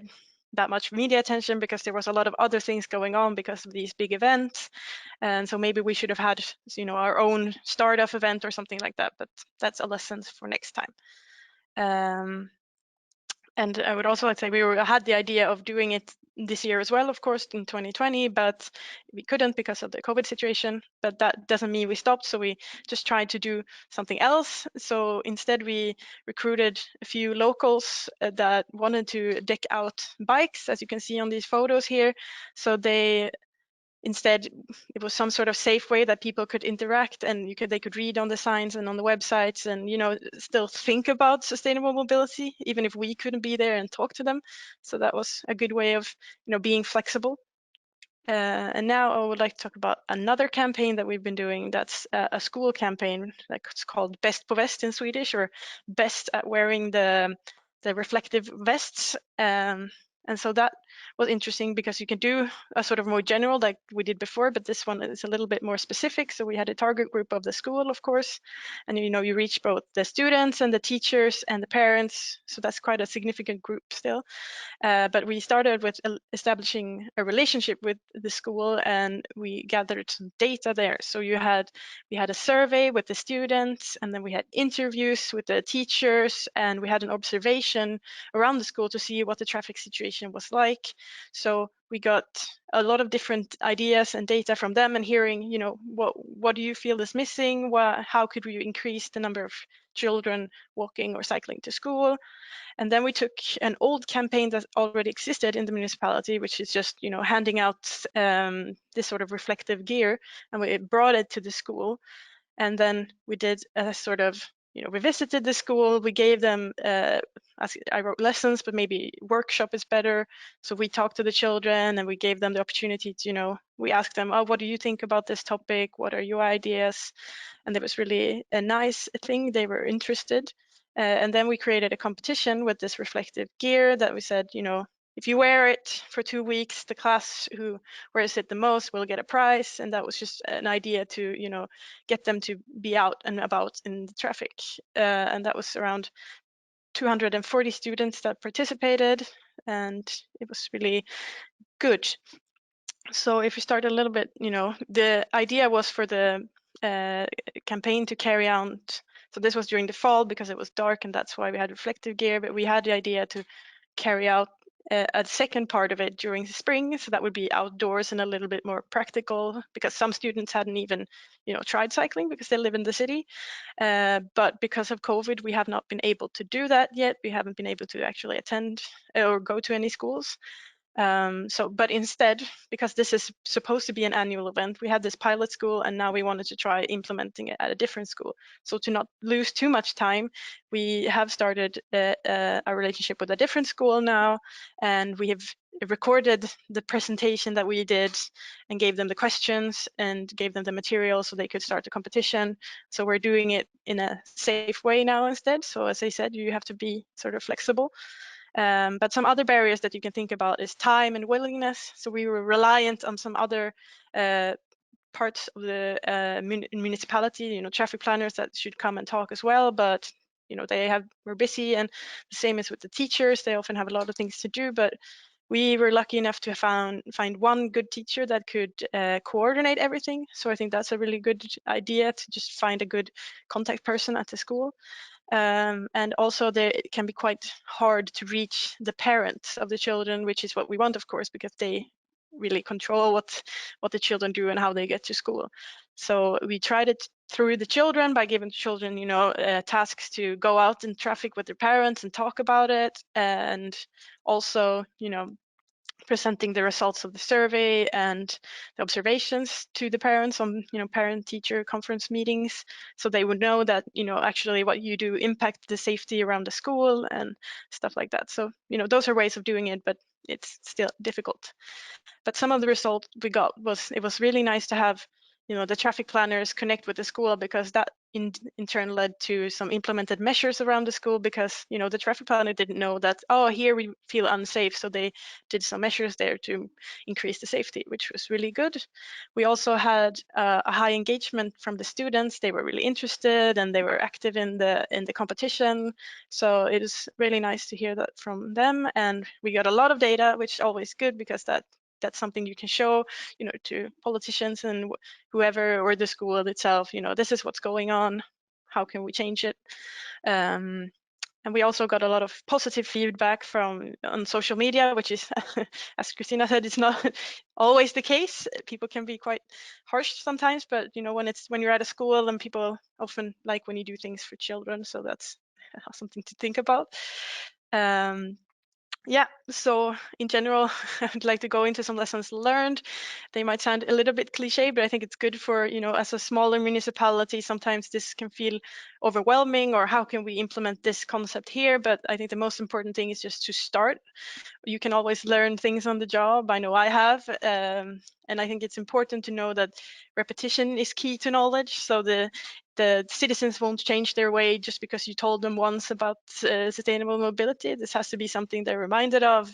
that much media attention because there was a lot of other things going on because of these big events. And so maybe we should have had, our own start-off event or something like that, but that's a lesson for next time. And I would also like to say we had the idea of doing it this year as well, of course, in 2020, but we couldn't because of the COVID situation. But that doesn't mean we stopped. So we just tried to do something else. So instead, we recruited a few locals that wanted to deck out bikes, as you can see on these photos here. So instead, it was some sort of safe way that people could interact, and they could read on the signs and on the websites, and still think about sustainable mobility, even if we couldn't be there and talk to them. So that was a good way of being flexible. And now I would like to talk about another campaign that we've been doing. That's a school campaign that's called Bäst på väst in Swedish, or best at wearing the reflective vests. And so that was interesting because you can do a sort of more general like we did before, but this one is a little bit more specific. So we had a target group of the school, of course, and you reach both the students and the teachers and the parents. So that's quite a significant group still. But we started with establishing a relationship with the school, and we gathered some data there. So we had a survey with the students, and then we had interviews with the teachers, and we had an observation around the school to see what the traffic situation was like. So we got a lot of different ideas and data from them, and hearing, what do you feel is missing? How could we increase the number of children walking or cycling to school? And then we took an old campaign that already existed in the municipality, which is just, handing out this sort of reflective gear, and we brought it to the school. And then we did a sort of, we visited the school, we gave them, I wrote lessons, but maybe workshop is better. So we talked to the children, and we gave them the opportunity to, we asked them, oh, what do you think about this topic? What are your ideas? And it was really a nice thing. They were interested. And then we created a competition with this reflective gear that we said, if you wear it for 2 weeks, the class who wears it the most will get a prize. And that was just an idea to, get them to be out and about in the traffic. And that was around 240 students that participated, and it was really good. So if we start a little bit, the idea was for the campaign to carry out. So this was during the fall because it was dark, and that's why we had reflective gear. But we had the idea to carry out a second part of it during the spring, so that would be outdoors and a little bit more practical, because some students hadn't even, tried cycling because they live in the city. But because of COVID, we have not been able to do that yet. We haven't been able to actually attend or go to any schools. But instead, because this is supposed to be an annual event, we had this pilot school, and now we wanted to try implementing it at a different school. So to not lose too much time, we have started a relationship with a different school now, and we have recorded the presentation that we did and gave them the questions and gave them the material so they could start the competition. So we're doing it in a safe way now instead. So as I said, you have to be sort of flexible. But some other barriers that you can think about is time and willingness. So we were reliant on some other parts of the municipality, traffic planners that should come and talk as well, but were busy, and the same is with the teachers. They often have a lot of things to do, but we were lucky enough to find one good teacher that could coordinate everything. So I think that's a really good idea, to just find a good contact person at the school. And also it can be quite hard to reach the parents of the children, which is what we want, of course, because they really control what the children do and how they get to school. So we tried it through the children by giving the children, tasks to go out in traffic with their parents and talk about it, and also, presenting the results of the survey and the observations to the parents on, parent-teacher conference meetings, so they would know that, actually what you do impact the safety around the school and stuff like that. So, those are ways of doing it, but it's still difficult. But some of the results we got it was really nice to have, the traffic planners connect with the school, because that in turn led to some implemented measures around the school, because the traffic planner didn't know that, oh, here we feel unsafe, so they did some measures there to increase the safety, which was really good. We also had a high engagement from the students. They were really interested and they were active in the competition, so it is really nice to hear that from them. And we got a lot of data, which is always good, because that's something you can show, to politicians and whoever, or the school itself, this is what's going on, how can we change it? And we also got a lot of positive feedback on social media, which is, as Christina said, it's not always the case. People can be quite harsh sometimes, but when you're at a school, and people often like when you do things for children, so that's something to think about. Yeah, so in general, I'd like to go into some lessons learned. They might sound a little bit cliche, but I think it's good for, as a smaller municipality, sometimes this can feel overwhelming, or how can we implement this concept here? But I think the most important thing is just to start. You can always learn things on the job. I know I have. And I think it's important to know that repetition is key to knowledge. So the citizens won't change their way just because you told them once about sustainable mobility. This has to be something they're reminded of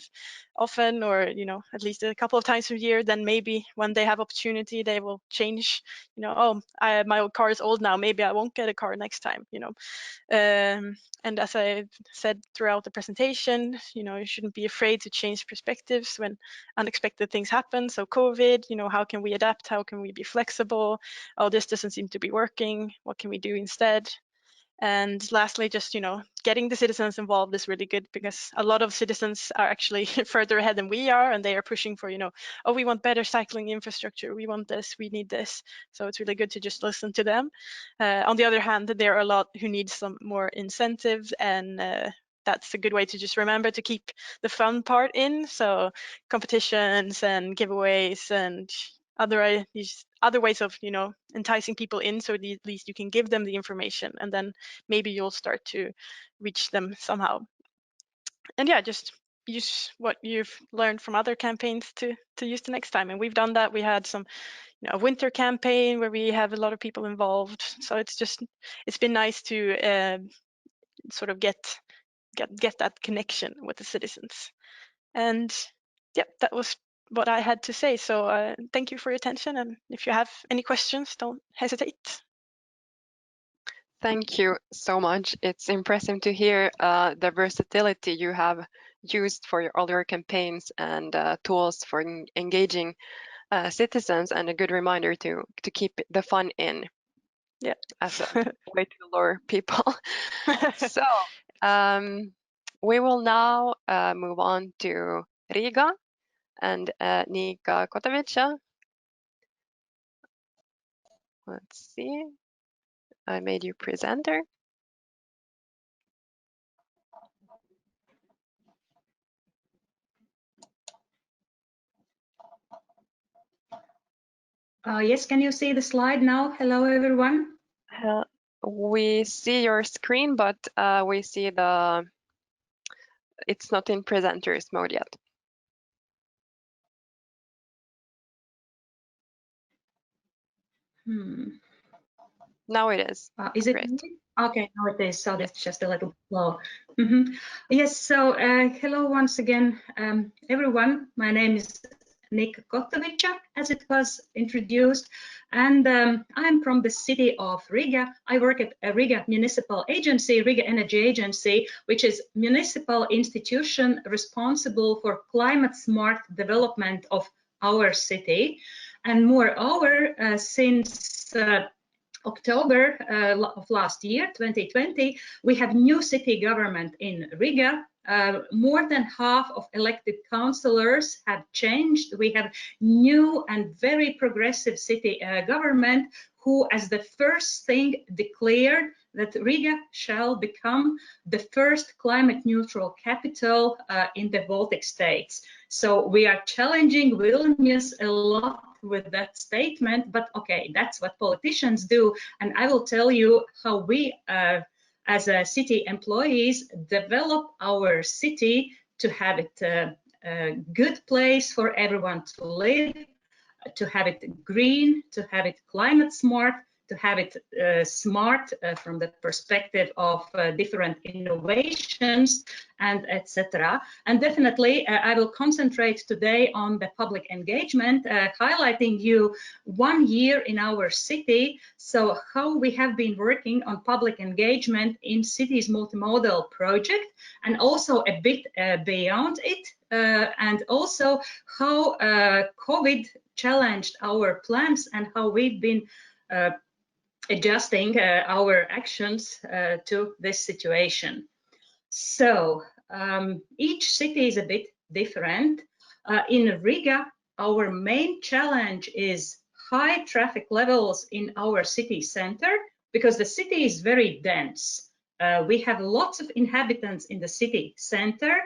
often, or at least a couple of times a year. Then maybe when they have opportunity, they will change. Oh, my old car is old now, maybe I won't get a car next time. And as I said throughout the presentation, you shouldn't be afraid to change perspectives when unexpected things happen. So COVID, how can we adapt? How can we be flexible? Oh, this doesn't seem to be working. What can we do instead? And lastly, just, getting the citizens involved is really good, because a lot of citizens are actually further ahead than we are, and they are pushing for, oh, we want better cycling infrastructure. We want this, we need this. So it's really good to just listen to them. On the other hand, there are a lot who need some more incentives, and that's a good way to just remember to keep the fun part in. So competitions and giveaways and these other ways of enticing people in, so at least you can give them the information, and then maybe you'll start to reach them somehow. And yeah, just use what you've learned from other campaigns to use the next time. And we've done that. We had some a winter campaign where we have a lot of people involved, so it's been nice to sort of get that connection with the citizens. And yeah, that was what I had to say. So thank you for your attention, and if you have any questions, don't hesitate. Thank you so much. It's impressive to hear the versatility you have used for all your campaigns and tools for engaging citizens, and a good reminder to keep the fun in. Yeah, as a way to lure people. So we will now move on to Riga and Nika Kotovica. Let's see. I made you presenter. Yes, can you see the slide now? Hello, everyone. We see your screen, but we see it's not in presenters mode yet. Now it is. Is it? Great. Okay, now it is. So that's just a little slow. Yes, so hello once again, everyone. My name is Nika Kotovica, as it was introduced, and I'm from the city of Riga. I work at a Riga Municipal Agency, Riga Energy Agency, which is municipal institution responsible for climate smart development of our city. And moreover, since October of last year, 2020, we have new city government in Riga. More than half of elected councillors have changed. We have new and very progressive city government who, as the first thing, declared that Riga shall become the first climate neutral capital in the Baltic states. So we are challenging Vilnius a lot with that statement, but okay, that's what politicians do. And I will tell you how we, as a city employees, develop our city to have it a good place for everyone to live, to have it green, to have it climate smart, to have it smart from the perspective of different innovations and etc. And definitely I will concentrate today on the public engagement, highlighting you 1 year in our city, so how we have been working on public engagement in cities multimodal project, and also a bit beyond it, and also how COVID challenged our plans and how we've been adjusting our actions to this situation. So each city is a bit different. In Riga, our main challenge is high traffic levels in our city center, because the city is very dense. We have lots of inhabitants in the city center,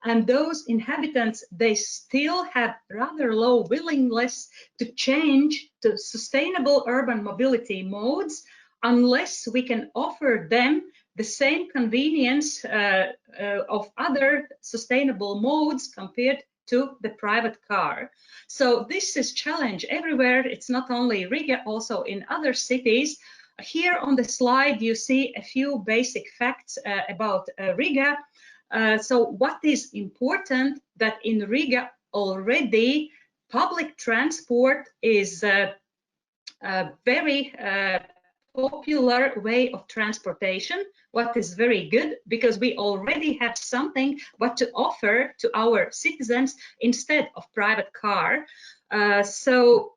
and those inhabitants, they still have rather low willingness to change to sustainable urban mobility modes unless we can offer them the same convenience of other sustainable modes compared to the private car. So this is challenge everywhere. It's not only Riga, also in other cities. Here on the slide, you see a few basic facts about Riga. So what is important, that in Riga already public transport is a very popular way of transportation, what is very good, because we already have something what to offer to our citizens instead of private car. So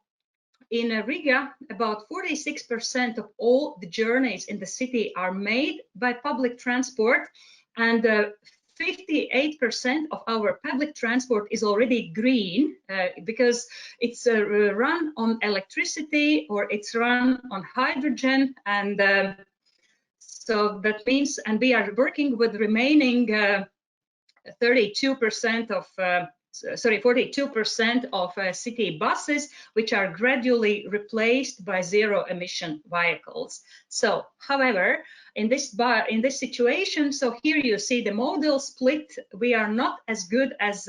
in Riga, about 46% of all the journeys in the city are made by public transport, and 58% of our public transport is already green, because it's run on electricity or it's run on hydrogen, and so that means, and we are working with remaining 42% of 42% of city buses, which are gradually replaced by zero-emission vehicles. So, however, in this situation, so here you see the modal split. We are not as good as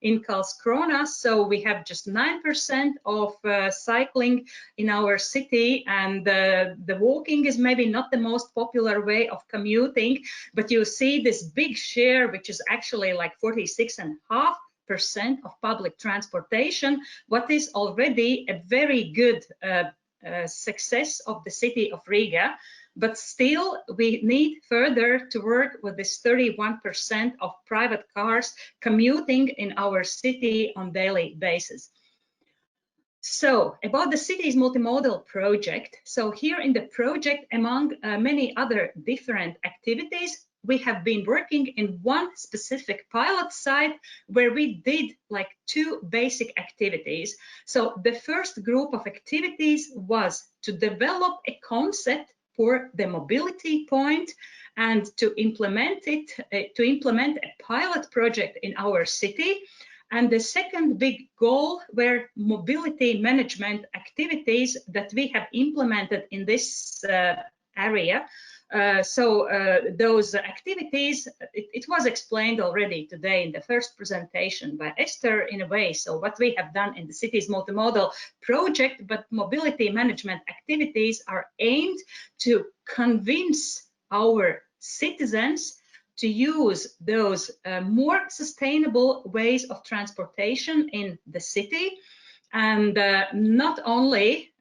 in Cascaruna, so we have just 9% of cycling in our city, and the walking is maybe not the most popular way of commuting, but you see this big share, which is actually like 46.5% of public transportation, what is already a very good success of the city of Riga. But still, we need further to work with this 31% of private cars commuting in our city on daily basis. So about the cities multimodal project. So here in the project, among many other different activities, we have been working in one specific pilot site where we did like 2 basic activities. So the first group of activities was to develop a concept for the mobility point and to implement it, to implement a pilot project in our city. And the second big goal were mobility management activities that we have implemented in this area. Those activities, it was explained already today in the first presentation by Esther in a way. So what we have done in the cities multimodal project, but mobility management activities are aimed to convince our citizens to use those more sustainable ways of transportation in the city, and not only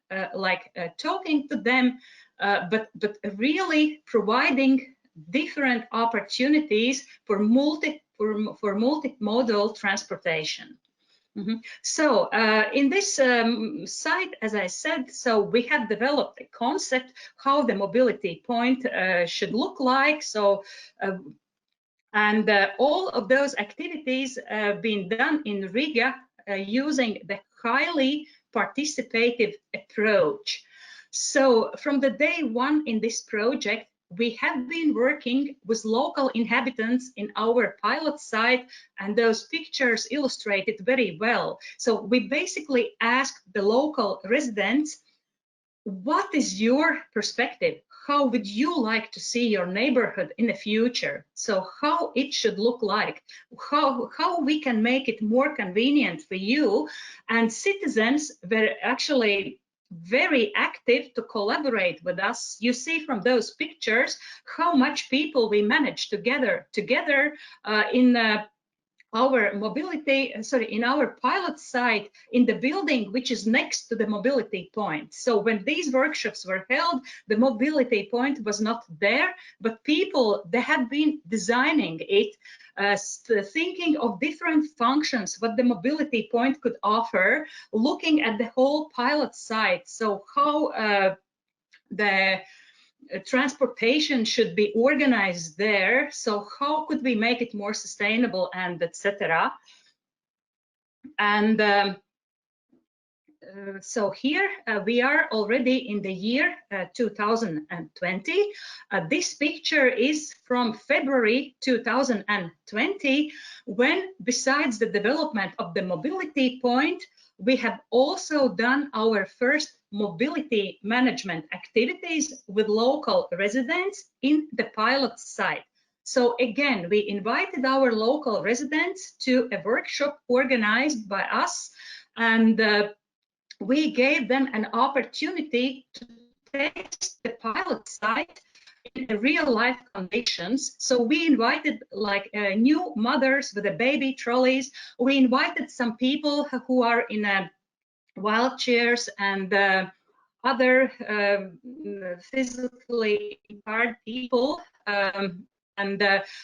talking to them, but really providing different opportunities for multimodal transportation. So in this site, as I said, so we have developed a concept how the mobility point should look like. So and all of those activities being done in Riga using the highly participative approach. So from the day one in this project, we have been working with local inhabitants in our pilot site, and those pictures illustrate it very well. So we basically asked the local residents, what is your perspective? how would you like to see your neighborhood in the future? So how it should look like, how we can make it more convenient for you. And citizens were actually very active to collaborate with us. You see from those pictures how much people we managed to gather together in our mobility, in our pilot site in the building which is next to the mobility point. So when these workshops were held, the mobility point was not there, but people, they had been designing it, thinking of different functions, what the mobility point could offer, looking at the whole pilot site. So how the transportation should be organized there. So how could we make it more sustainable, and etc. And so here we are already in the year 2020. This picture is from February 2020, when besides the development of the mobility point, we have also done our first mobility management activities with local residents in the pilot site. So again, we invited our local residents to a workshop organized by us, and we gave them an opportunity to test the pilot site in real life conditions. So we invited like new mothers with the baby trolleys. We invited some people who are in wheelchairs and other physically impaired people. And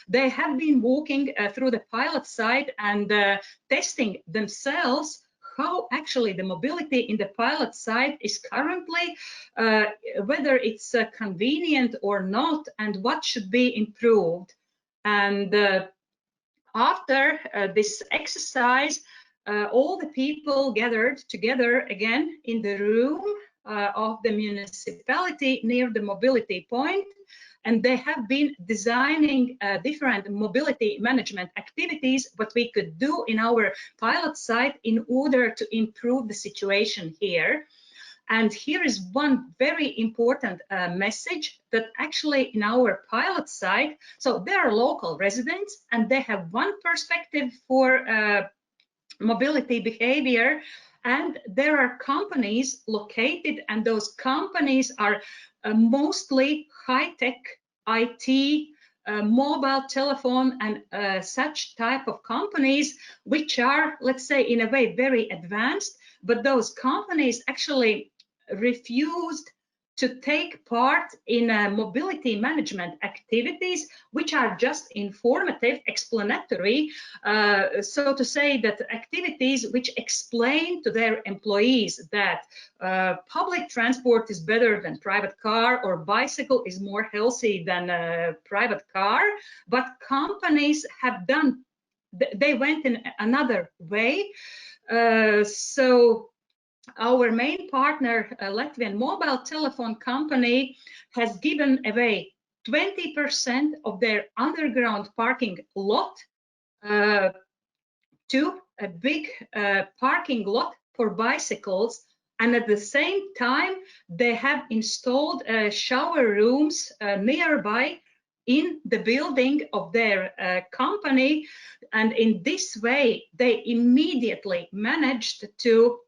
they have been walking through the pilot site and testing themselves how actually the mobility in the pilot site is currently, whether it's convenient or not, and what should be improved. And after this exercise, all the people gathered together again in the room of the municipality near the mobility point, and they have been designing different mobility management activities what we could do in our pilot site in order to improve the situation here. And here is one very important message, that actually in our pilot site, so there are local residents and they have one perspective for mobility behavior, and there are companies located, and those companies are mostly high-tech IT, mobile telephone and such type of companies, which are, let's say, in a way very advanced, but those companies actually refused to take part in mobility management activities, which are just informative, explanatory, so to say, that activities which explain to their employees that public transport is better than private car, or bicycle is more healthy than a private car. But companies have done, they went in another way. So our main partner, Latvian mobile telephone company, has given away 20% of their underground parking lot to a big parking lot for bicycles. And at the same time, they have installed shower rooms nearby in the building of their company. And in this way, they immediately managed to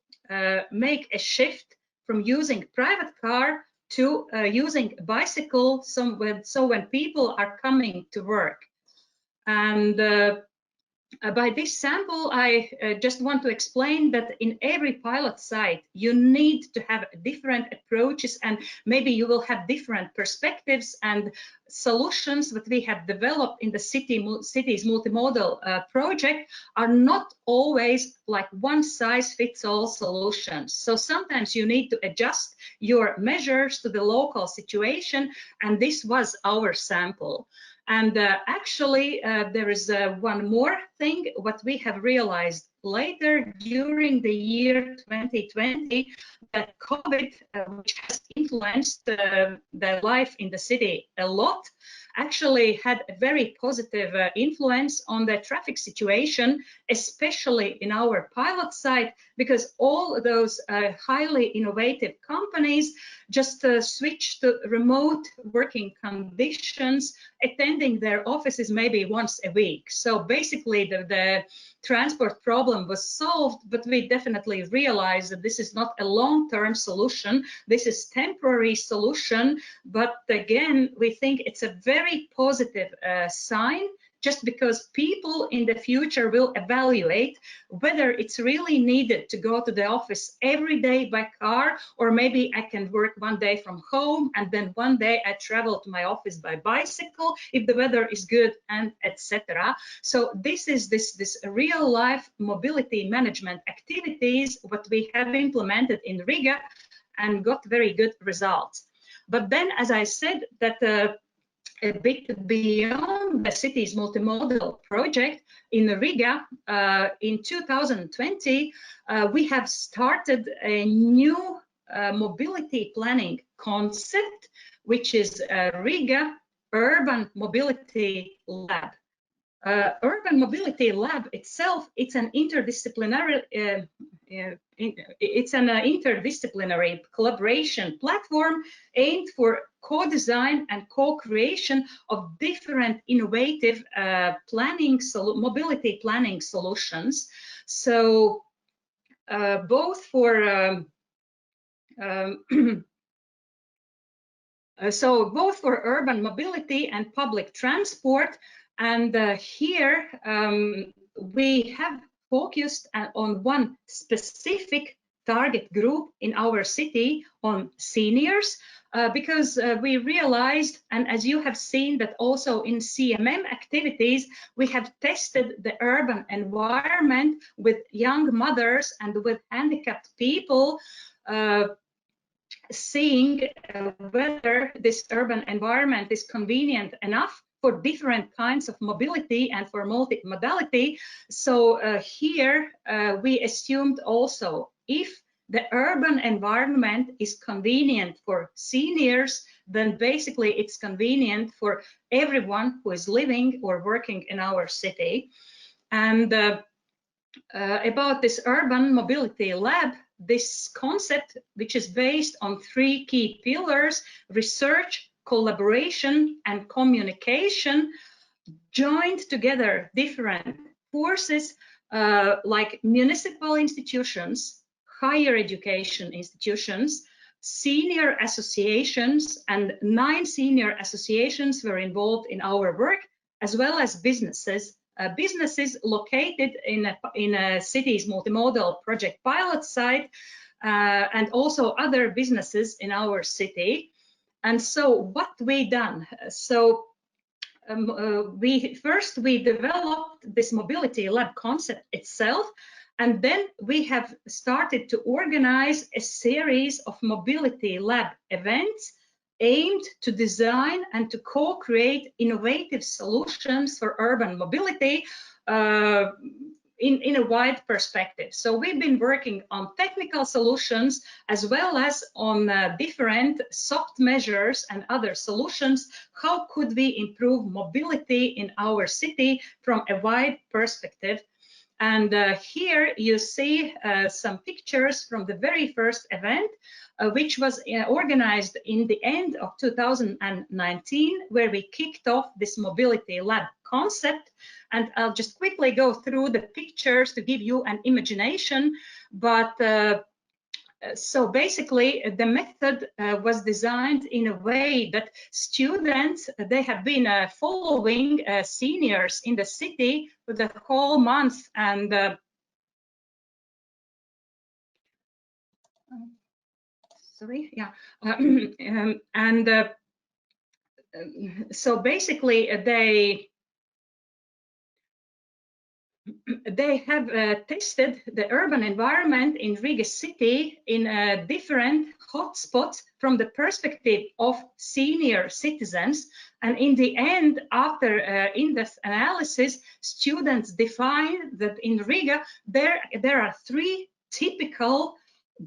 make a shift from using private car to using bicycle, so when people are coming to work. And by this sample, I just want to explain that in every pilot site, you need to have different approaches, and maybe you will have different perspectives, and solutions that we have developed in the cities multimodal project are not always like one size fits all solutions. So sometimes you need to adjust your measures to the local situation, and this was our sample. And actually, there is one more thing what we have realized later during the year 2020, that COVID, which has influenced the life in the city a lot. actually had a very positive influence on the traffic situation, especially in our pilot site, because all those highly innovative companies just switched to remote working conditions, attending their offices maybe once a week. So basically the transport problem was solved, but we definitely realized that this is not a long-term solution. This is temporary solution, but again, we think it's a very positive sign, just because people in the future will evaluate whether it's really needed to go to the office every day by car, or maybe I can work one day from home and then one day I travel to my office by bicycle if the weather is good, and etc. So this is this real life mobility management activities what we have implemented in Riga and got very good results. But then, as I said, that a bit beyond the cities multimodal project in Riga, in 2020, we have started a new mobility planning concept, which is Riga Urban Mobility Lab. Urban Mobility Lab itself, it's an interdisciplinary collaboration platform aimed for co-design and co-creation of different innovative mobility planning solutions. So both for urban mobility and public transport. And here we have focused on one specific target group in our city, on seniors, because we realized, and as you have seen that also in CMM activities, we have tested the urban environment with young mothers and with handicapped people, seeing whether this urban environment is convenient enough for different kinds of mobility and for multimodality. So here we assumed also, if the urban environment is convenient for seniors, then basically it's convenient for everyone who is living or working in our city. And about this urban mobility lab, this concept, which is based on 3 key pillars: research, collaboration, and communication, joined together different forces like municipal institutions, higher education institutions, senior associations, and 9 senior associations were involved in our work, as well as businesses. Businesses located in a cities multimodal project pilot site, and also other businesses in our city. And so what we done? So we developed this mobility lab concept itself, and then we have started to organize a series of mobility lab events aimed to design and to co-create innovative solutions for urban mobility in a wide perspective. So we've been working on technical solutions as well as on different soft measures and other solutions. How could we improve mobility in our city from a wide perspective? And here you see some pictures from the very first event, which was organized in the end of 2019, where we kicked off this mobility lab concept. And I'll just quickly go through the pictures to give you an imagination. But so basically, the method was designed in a way that students, they have been following seniors in the city for the whole month. And so basically, they have tested the urban environment in Riga city in different hotspots from the perspective of senior citizens. And in the end, after in-depth analysis, students defined that in Riga, there are 3 typical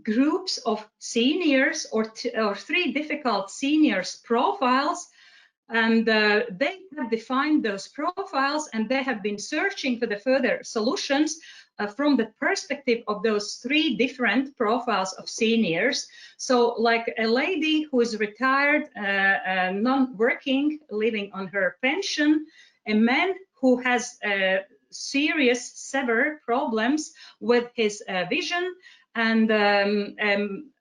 groups of seniors, or 3 difficult seniors profiles. And they have defined those profiles, and they have been searching for the further solutions from the perspective of those 3 different profiles of seniors. So like a lady who is retired, non-working, living on her pension, a man who has serious, severe problems with his vision, and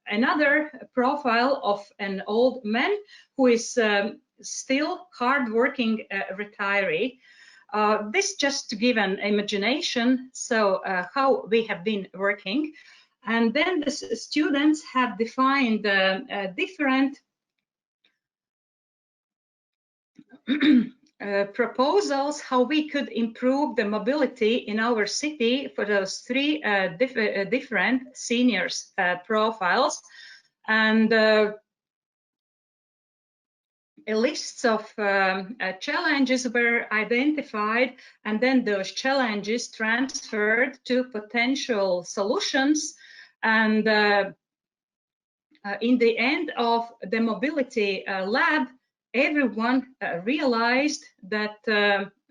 another profile of an old man who is still hard-working retiree. This just to give an imagination, so how we have been working. And then the students have defined different proposals how we could improve the mobility in our city for those 3 different seniors profiles. And a list of challenges were identified, and then those challenges transferred to potential solutions. And in the end of the mobility lab, everyone realized that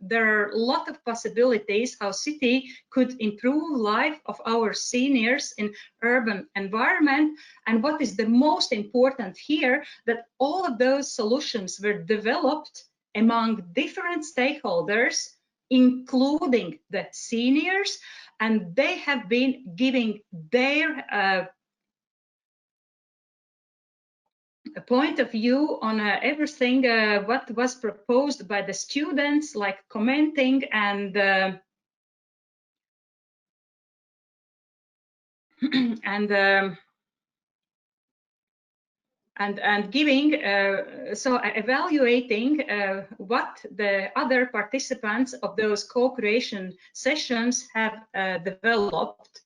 there are a lot of possibilities how city could improve life of our seniors in urban environment. And what is the most important here, that all of those solutions were developed among different stakeholders, including the seniors, and they have been giving their a point of view on everything what was proposed by the students, like commenting and and giving so evaluating what the other participants of those co-creation sessions have developed.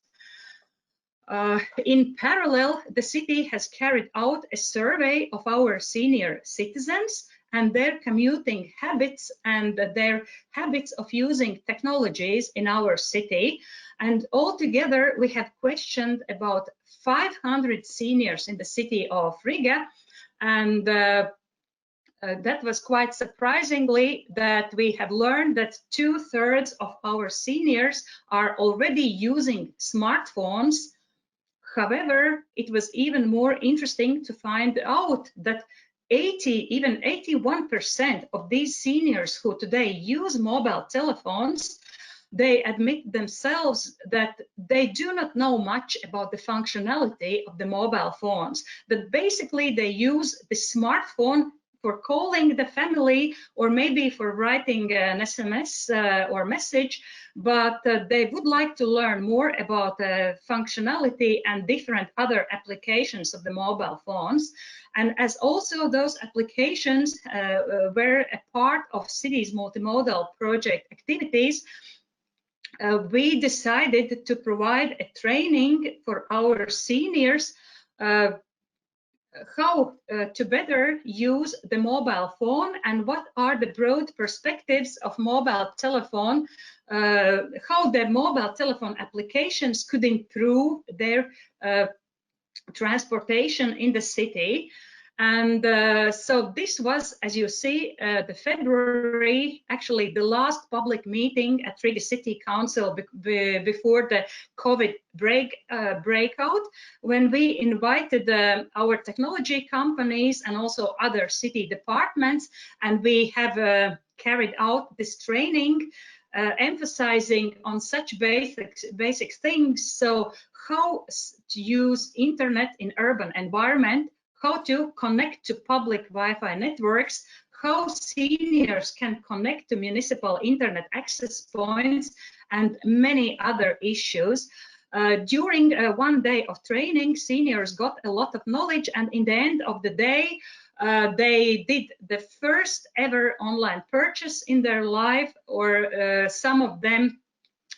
In parallel, the city has carried out a survey of our senior citizens and their commuting habits and their habits of using technologies in our city. And altogether, we have questioned about 500 seniors in the city of Riga. And that was quite surprisingly that we have learned that 2/3 of our seniors are already using smartphones. However, it was even more interesting to find out that 80, even 81% of these seniors who today use mobile telephones, they admit themselves that they do not know much about the functionality of the mobile phones, that basically they use the smartphone for calling the family or maybe for writing an SMS or message, but they would like to learn more about functionality and different other applications of the mobile phones. And as also those applications were a part of cities multimodal project activities, we decided to provide a training for our seniors how to better use the mobile phone and what are the broad perspectives of mobile telephone, how the mobile telephone applications could improve their transportation in the city. And so this was, as you see, the February, actually the last public meeting at Riga City Council before the COVID breakout, when we invited our technology companies and also other city departments, and we have carried out this training emphasizing on such basic things. So how to use internet in urban environment, how to connect to public Wi-Fi networks, how seniors can connect to municipal internet access points, and many other issues. During one day of training, seniors got a lot of knowledge, and in the end of the day, they did the first ever online purchase in their life, or some of them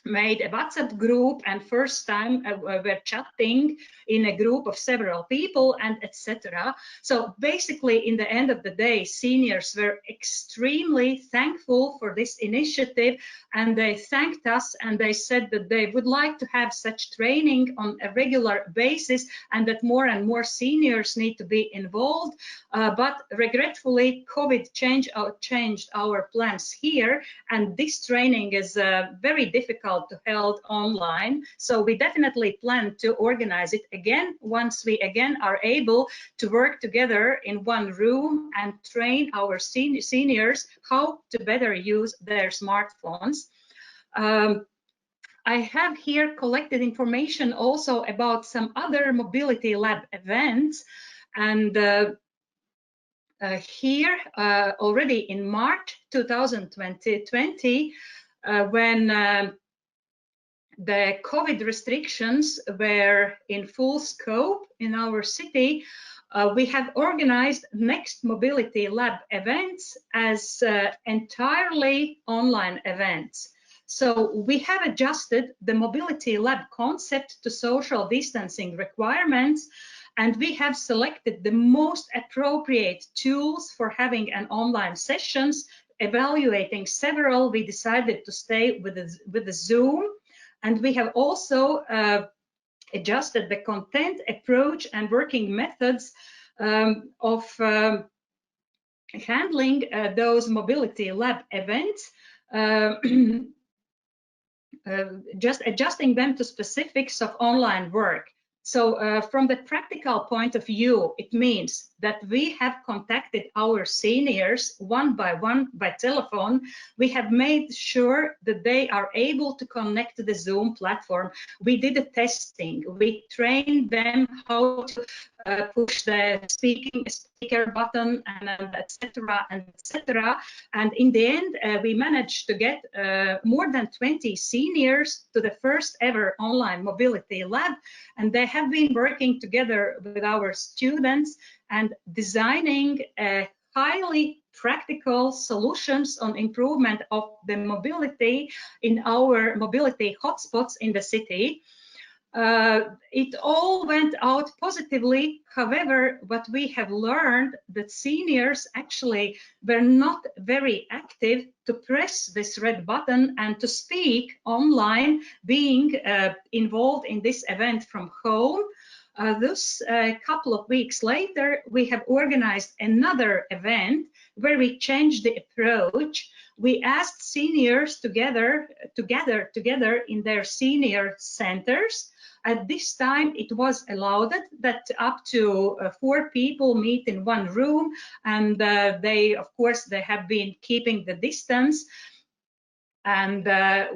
made a WhatsApp group, and first time we're chatting in a group of several people, and etc. So basically, in the end of the day, seniors were extremely thankful for this initiative, and they thanked us, and they said that they would like to have such training on a regular basis, and that more and more seniors need to be involved. But regretfully, COVID changed our plans here, and this training is very difficult to held online. So we definitely plan to organize it again once we again are able to work together in one room and train our seniors how to better use their smartphones. I have here collected information also about some other mobility lab events, and here already in March 2020, when the COVID restrictions were in full scope in our city, we have organized next mobility lab events as entirely online events. So we have adjusted the mobility lab concept to social distancing requirements, and we have selected the most appropriate tools for having an online sessions. Evaluating several, we decided to stay with the Zoom, and we have also adjusted the content approach and working methods of handling those mobility lab events, just adjusting them to specifics of online work. So from the practical point of view, it means that we have contacted our seniors one by one by telephone. We have made sure that they are able to connect to the Zoom platform. We did a testing. We trained them how to push the speaker button, and etc. and etc. And in the end, we managed to get more than 20 seniors to the first ever online mobility lab, and they have been working together with our students and designing highly practical solutions on improvement of the mobility in our mobility hotspots in the city. It all went out positively. However, what we have learned that seniors actually were not very active to press this red button and to speak online, being involved in this event from home. Thus, a couple of weeks later, we have organized another event where we changed the approach. We asked seniors to gather together in their senior centers. At this time, it was allowed that up to 4 people meet in one room, and they, of course, they have been keeping the distance. And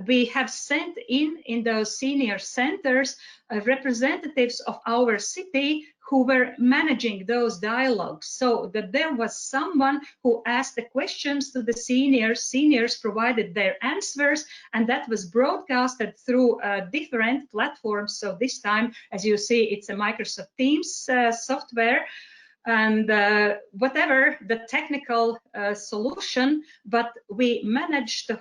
we have sent in those senior centers representatives of our city who were managing those dialogues, so that there was someone who asked the questions to the seniors provided their answers, and that was broadcasted through different platforms. So this time, as you see, it's a Microsoft Teams software, and whatever the technical solution, but we managed to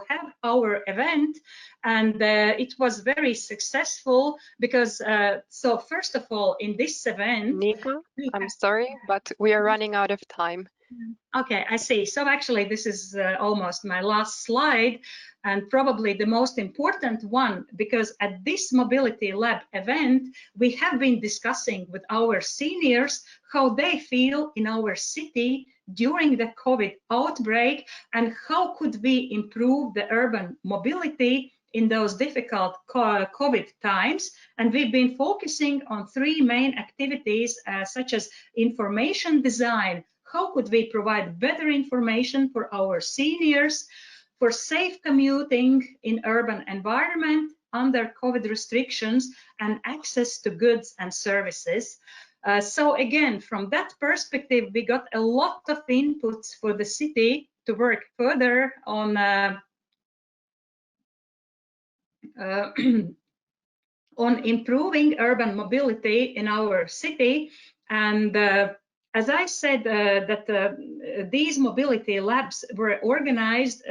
have our event, and it was very successful because so first of all, in this event, Nika, I'm sorry, but we are running out of time. Okay, I see. So actually, this is almost my last slide, and probably the most important one, because at this Mobility Lab event, we have been discussing with our seniors how they feel in our city during the COVID outbreak, and how could we improve the urban mobility in those difficult COVID times. And we've been focusing on 3 main activities, such as information design. How could we provide better information for our seniors, for safe commuting in urban environment under COVID restrictions, and access to goods and services? So again, from that perspective, we got a lot of inputs for the city to work further on on improving urban mobility in our city. And as I said, that these mobility labs were organized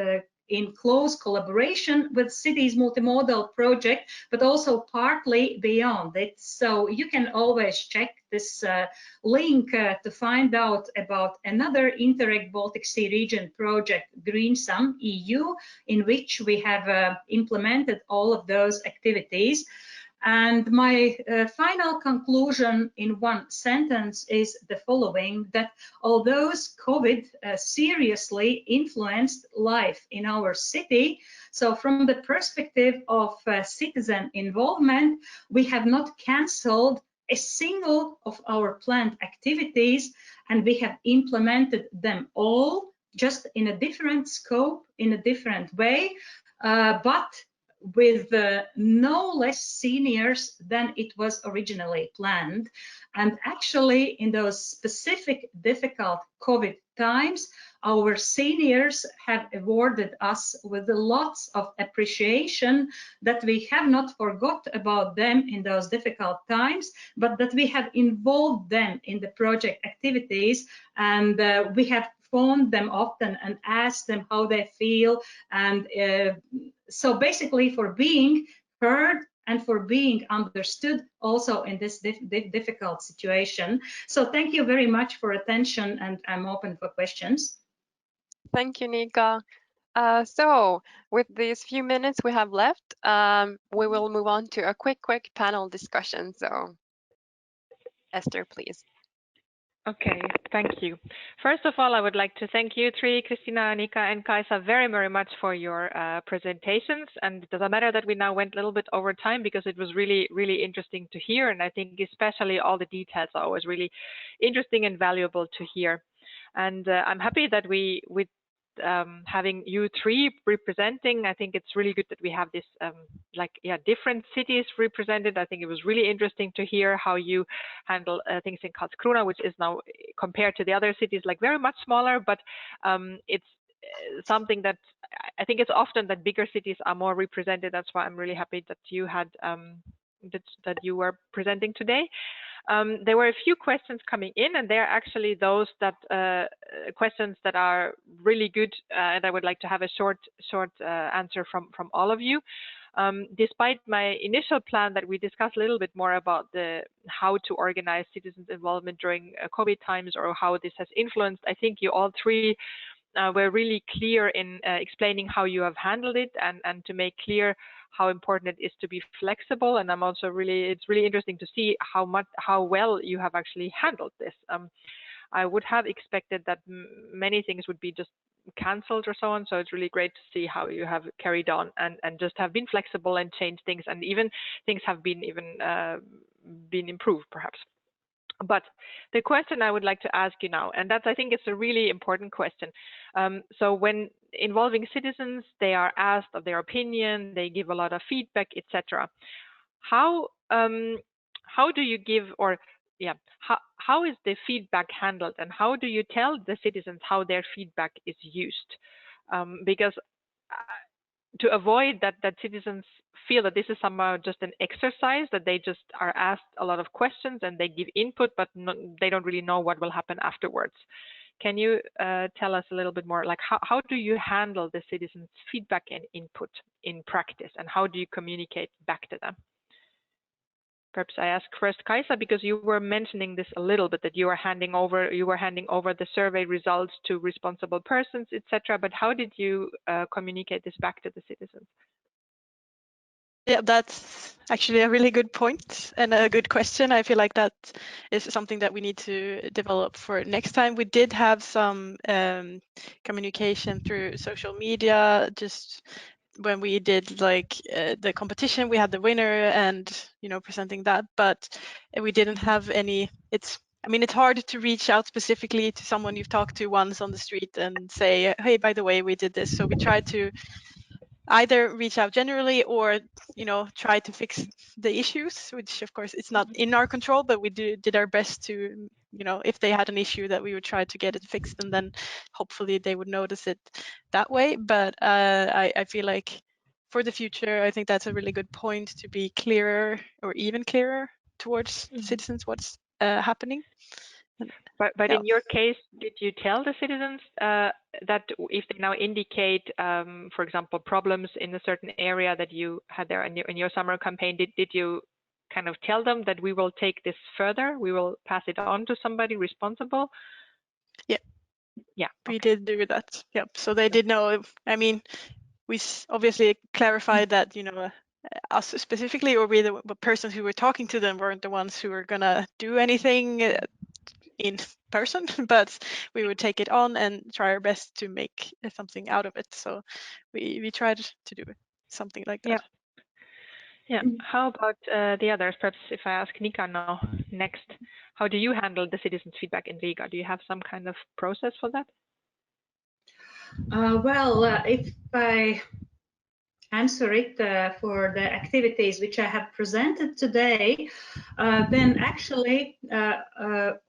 in close collaboration with Cities Multimodal project, but also partly beyond it. So you can always check this link to find out about another Interreg Baltic Sea region project, GreenSum EU, in which we have implemented all of those activities. And my final conclusion in one sentence is the following, that although COVID seriously influenced life in our city, so from the perspective of citizen involvement, we have not cancelled a single of our planned activities, and we have implemented them all, just in a different scope, in a different way, but with no less seniors than it was originally planned. And actually, in those specific difficult COVID times, our seniors have awarded us with lots of appreciation, that we have not forgot about them in those difficult times, but that we have involved them in the project activities, and we have phoned them often and asked them how they feel, and so basically for being heard and for being understood also in this difficult situation. So thank you very much for attention, and I'm open for questions. Thank you, Nika. So with these few minutes we have left, we will move on to a quick panel discussion. So Esther, please. Okay, thank you. First of all, I would like to thank you three, Christina, Nika, and Kaisa, very, very much for your presentations. And it doesn't matter that we now went a little bit over time, because it was really, really interesting to hear. And I think especially all the details are always really interesting and valuable to hear. And I'm happy that with having you three representing, I think it's really good that we have this different cities represented. I think it was really interesting to hear how you handle things in Cascaruna, which is now, compared to the other cities, like very much smaller, but it's something that I think it's often that bigger cities are more represented. That's why I'm really happy that you had that you were presenting today. There were a few questions coming in, and they're actually those that questions that are really good, and I would like to have a short answer from all of you. Despite my initial plan that we discussed a little bit more about how to organize citizens' involvement during COVID times, or how this has influenced, I think you all three were really clear in explaining how you have handled it, and to make clear how important it is to be flexible. And I'm also it's really interesting to see how well you have actually handled this. I would have expected that many things would be just cancelled or so on. So it's really great to see how you have carried on and just have been flexible and changed things, and even things have been improved perhaps. But the question I would like to ask you now, and I think it's a really important question. So when involving citizens, they are asked of their opinion, they give a lot of feedback, etc. How do you give, or how is the feedback handled, and how do you tell the citizens how their feedback is used? Because to avoid that citizens feel that this is somehow just an exercise, that they just are asked a lot of questions and they give input, but they don't really know what will happen afterwards. Can you tell us a little bit more, like how do you handle the citizens' feedback and input in practice, and how do you communicate back to them? Perhaps I ask first Kaisa, because you were mentioning this a little bit, that you were handing over the survey results to responsible persons, etc. But how did you communicate this back to the citizens? Yeah, that's actually a really good point and a good question. I feel like that is something that we need to develop for next time. We did have some communication through social media, just when we did like the competition, we had the winner and, you know, presenting that, but we didn't have any. It's hard to reach out specifically to someone you've talked to once on the street and say, hey, by the way, we did this. So we tried to either reach out generally, or, you know, try to fix the issues, which of course it's not in our control, but we did our best to, you know, if they had an issue, that we would try to get it fixed, and then hopefully they would notice it that way. But I feel like for the future, I think that's a really good point, to be clearer, or even clearer towards citizens what's happening. But Yeah. in your case, did you tell the citizens that if they now indicate, for example, problems in a certain area that you had there in your summer campaign, did you kind of tell them that we will take this further, we will pass it on to somebody responsible? Yeah. Yeah. We did do that. Yep. So they did know. I mean, we obviously clarified that, you know, us specifically, or we the persons who were talking to them weren't the ones who were gonna do anything in person, but we would take it on and try our best to make something out of it. So we tried to do something like that. Yeah. Yeah. How about the others? Perhaps if I ask Nika now next, how do you handle the citizens' feedback in Riga? Do you have some kind of process for that? If I answer it for the activities which I have presented today, then actually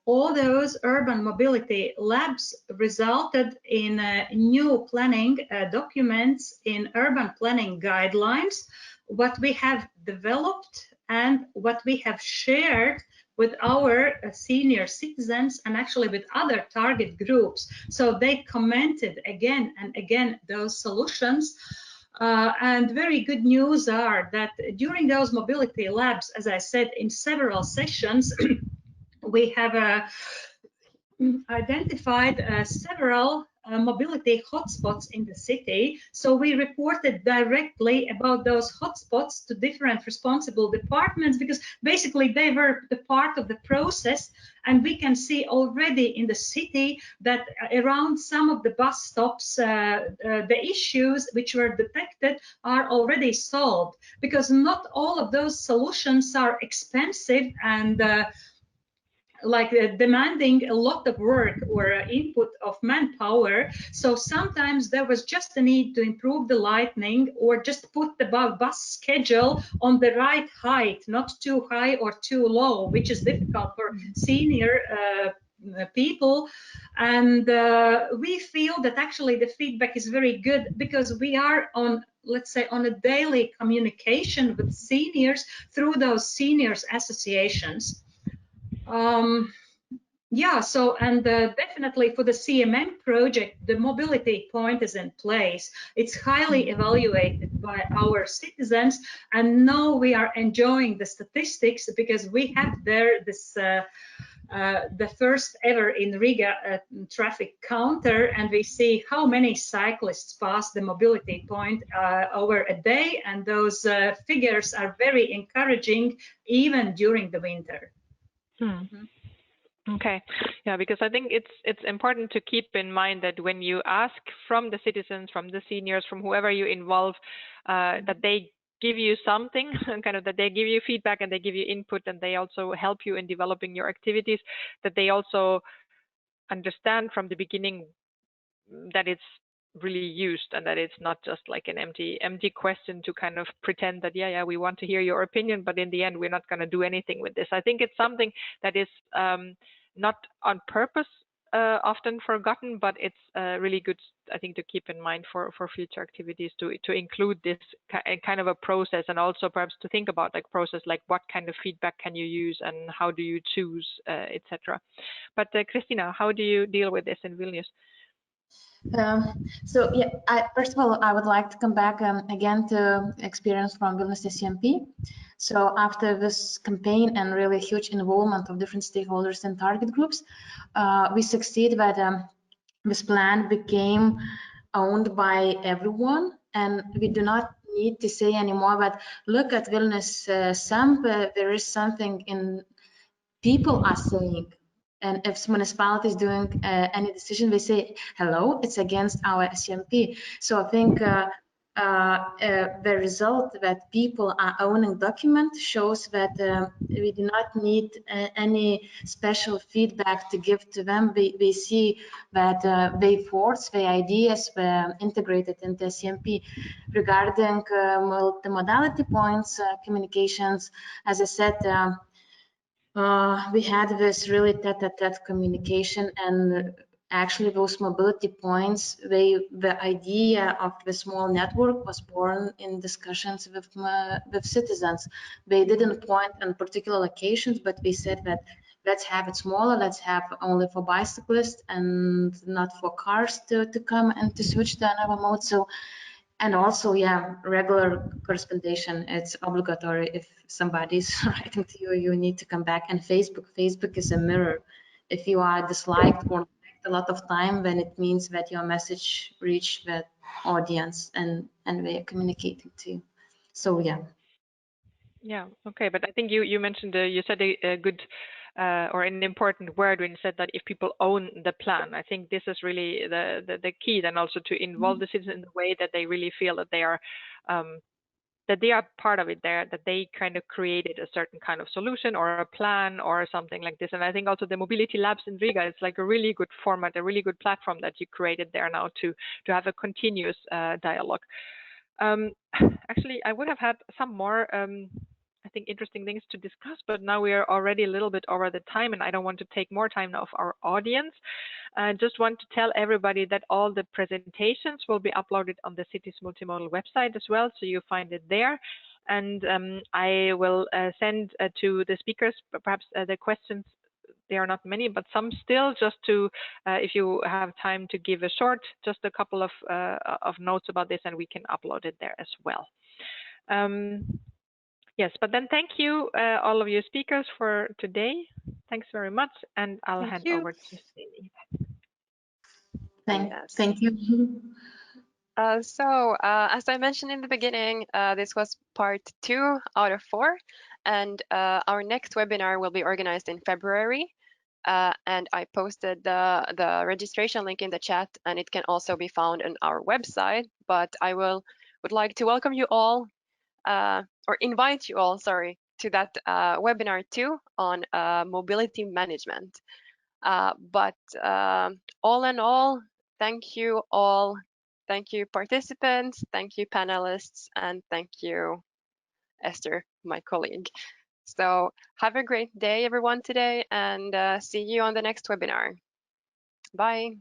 all those urban mobility labs resulted in new planning documents in urban planning guidelines, what we have developed and what we have shared with our senior citizens and actually with other target groups. So they commented again and again those solutions. And very good news are that during those mobility labs, as I said, in several sessions, we have identified several mobility hotspots in the city. So we reported directly about those hotspots to different responsible departments, because basically they were the part of the process. And we can see already in the city that around some of the bus stops, the issues which were detected are already solved, because not all of those solutions are expensive and demanding a lot of work or input of manpower. So sometimes there was just a need to improve the lighting or just put the bus schedule on the right height, not too high or too low, which is difficult for senior people. And we feel that actually the feedback is very good, because we are on, let's say, on a daily communication with seniors through those seniors associations. Yeah, so and definitely for the CMM project, the mobility point is in place. It's highly evaluated by our citizens, and now we are enjoying the statistics, because we have there this the first ever in Riga traffic counter, and we see how many cyclists pass the mobility point over a day, and those figures are very encouraging even during the winter. Okay, yeah, because I think it's important to keep in mind that when you ask from the citizens, from the seniors, from whoever you involve, that they give you something, kind of that they give you feedback and they give you input, and they also help you in developing your activities, that they also understand from the beginning that it's really used and that it's not just like an empty question to kind of pretend that yeah we want to hear your opinion, but in the end we're not going to do anything with this. I think it's something that is not on purpose often forgotten, but it's really good, I think, to keep in mind for future activities to include this kind of a process, and also perhaps to think about like process, like what kind of feedback can you use and how do you choose, etc. But Christina, how do you deal with this in Vilnius? So yeah, first of all, I would like to come back again to experience from Vilnius SCMP. So after this campaign and really huge involvement of different stakeholders and target groups, we succeed that this plan became owned by everyone, and we do not need to say anymore that look at Vilnius SAMP, there is something in people are saying. And if municipality is doing any decision, they say, hello, it's against our SCMP. So I think the result that people are owning document shows that we do not need any special feedback to give to them. We see that their thoughts, their ideas were integrated into SCMP. Regarding multimodality points, communications, as I said, we had this really tete-a-tete communication, and actually those mobility points, the idea of the small network was born in discussions with citizens. They didn't point on particular locations, but we said that let's have it smaller, let's have only for bicyclists and not for cars to come and to switch to another mode. So, and also, yeah, regular correspondence, it's obligatory. If somebody's writing to you, you need to come back. And Facebook is a mirror. If you are disliked or liked a lot of time, then it means that your message reached the audience and they are communicating to you. So, yeah. Yeah, okay, but I think you mentioned you said a good or an important word when you said that if people own the plan. I think this is really the key, then also to involve the citizens in the way that they really feel that they are part of it there, that they kind of created a certain kind of solution or a plan or something like this. And I think also the mobility labs in Riga, it's like a really good format, a really good platform that you created there now to have a continuous dialogue. Actually, I would have had some more I think interesting things to discuss, but now we are already a little bit over the time and I don't want to take more time of our audience. I just want to tell everybody that all the presentations will be uploaded on the Cities Multimodal website as well, so you find it there. And I will send to the speakers perhaps the questions. There are not many, but some still, just to, if you have time to give a short, just a couple of notes about this, and we can upload it there as well. Yes, but then thank you, all of you speakers for today. Thanks very much, and I'll hand over to Cindy. Thank you. As I mentioned in the beginning, this was part 2 out of 4, and our next webinar will be organized in February. And I posted the registration link in the chat, and it can also be found on our website. But I would like to welcome you all, or invite you all, sorry, to that webinar 2 on mobility management. But all in all, thank you all. Thank you, participants. Thank you, panelists. And thank you, Esther, my colleague. So have a great day, everyone, today, and see you on the next webinar. Bye.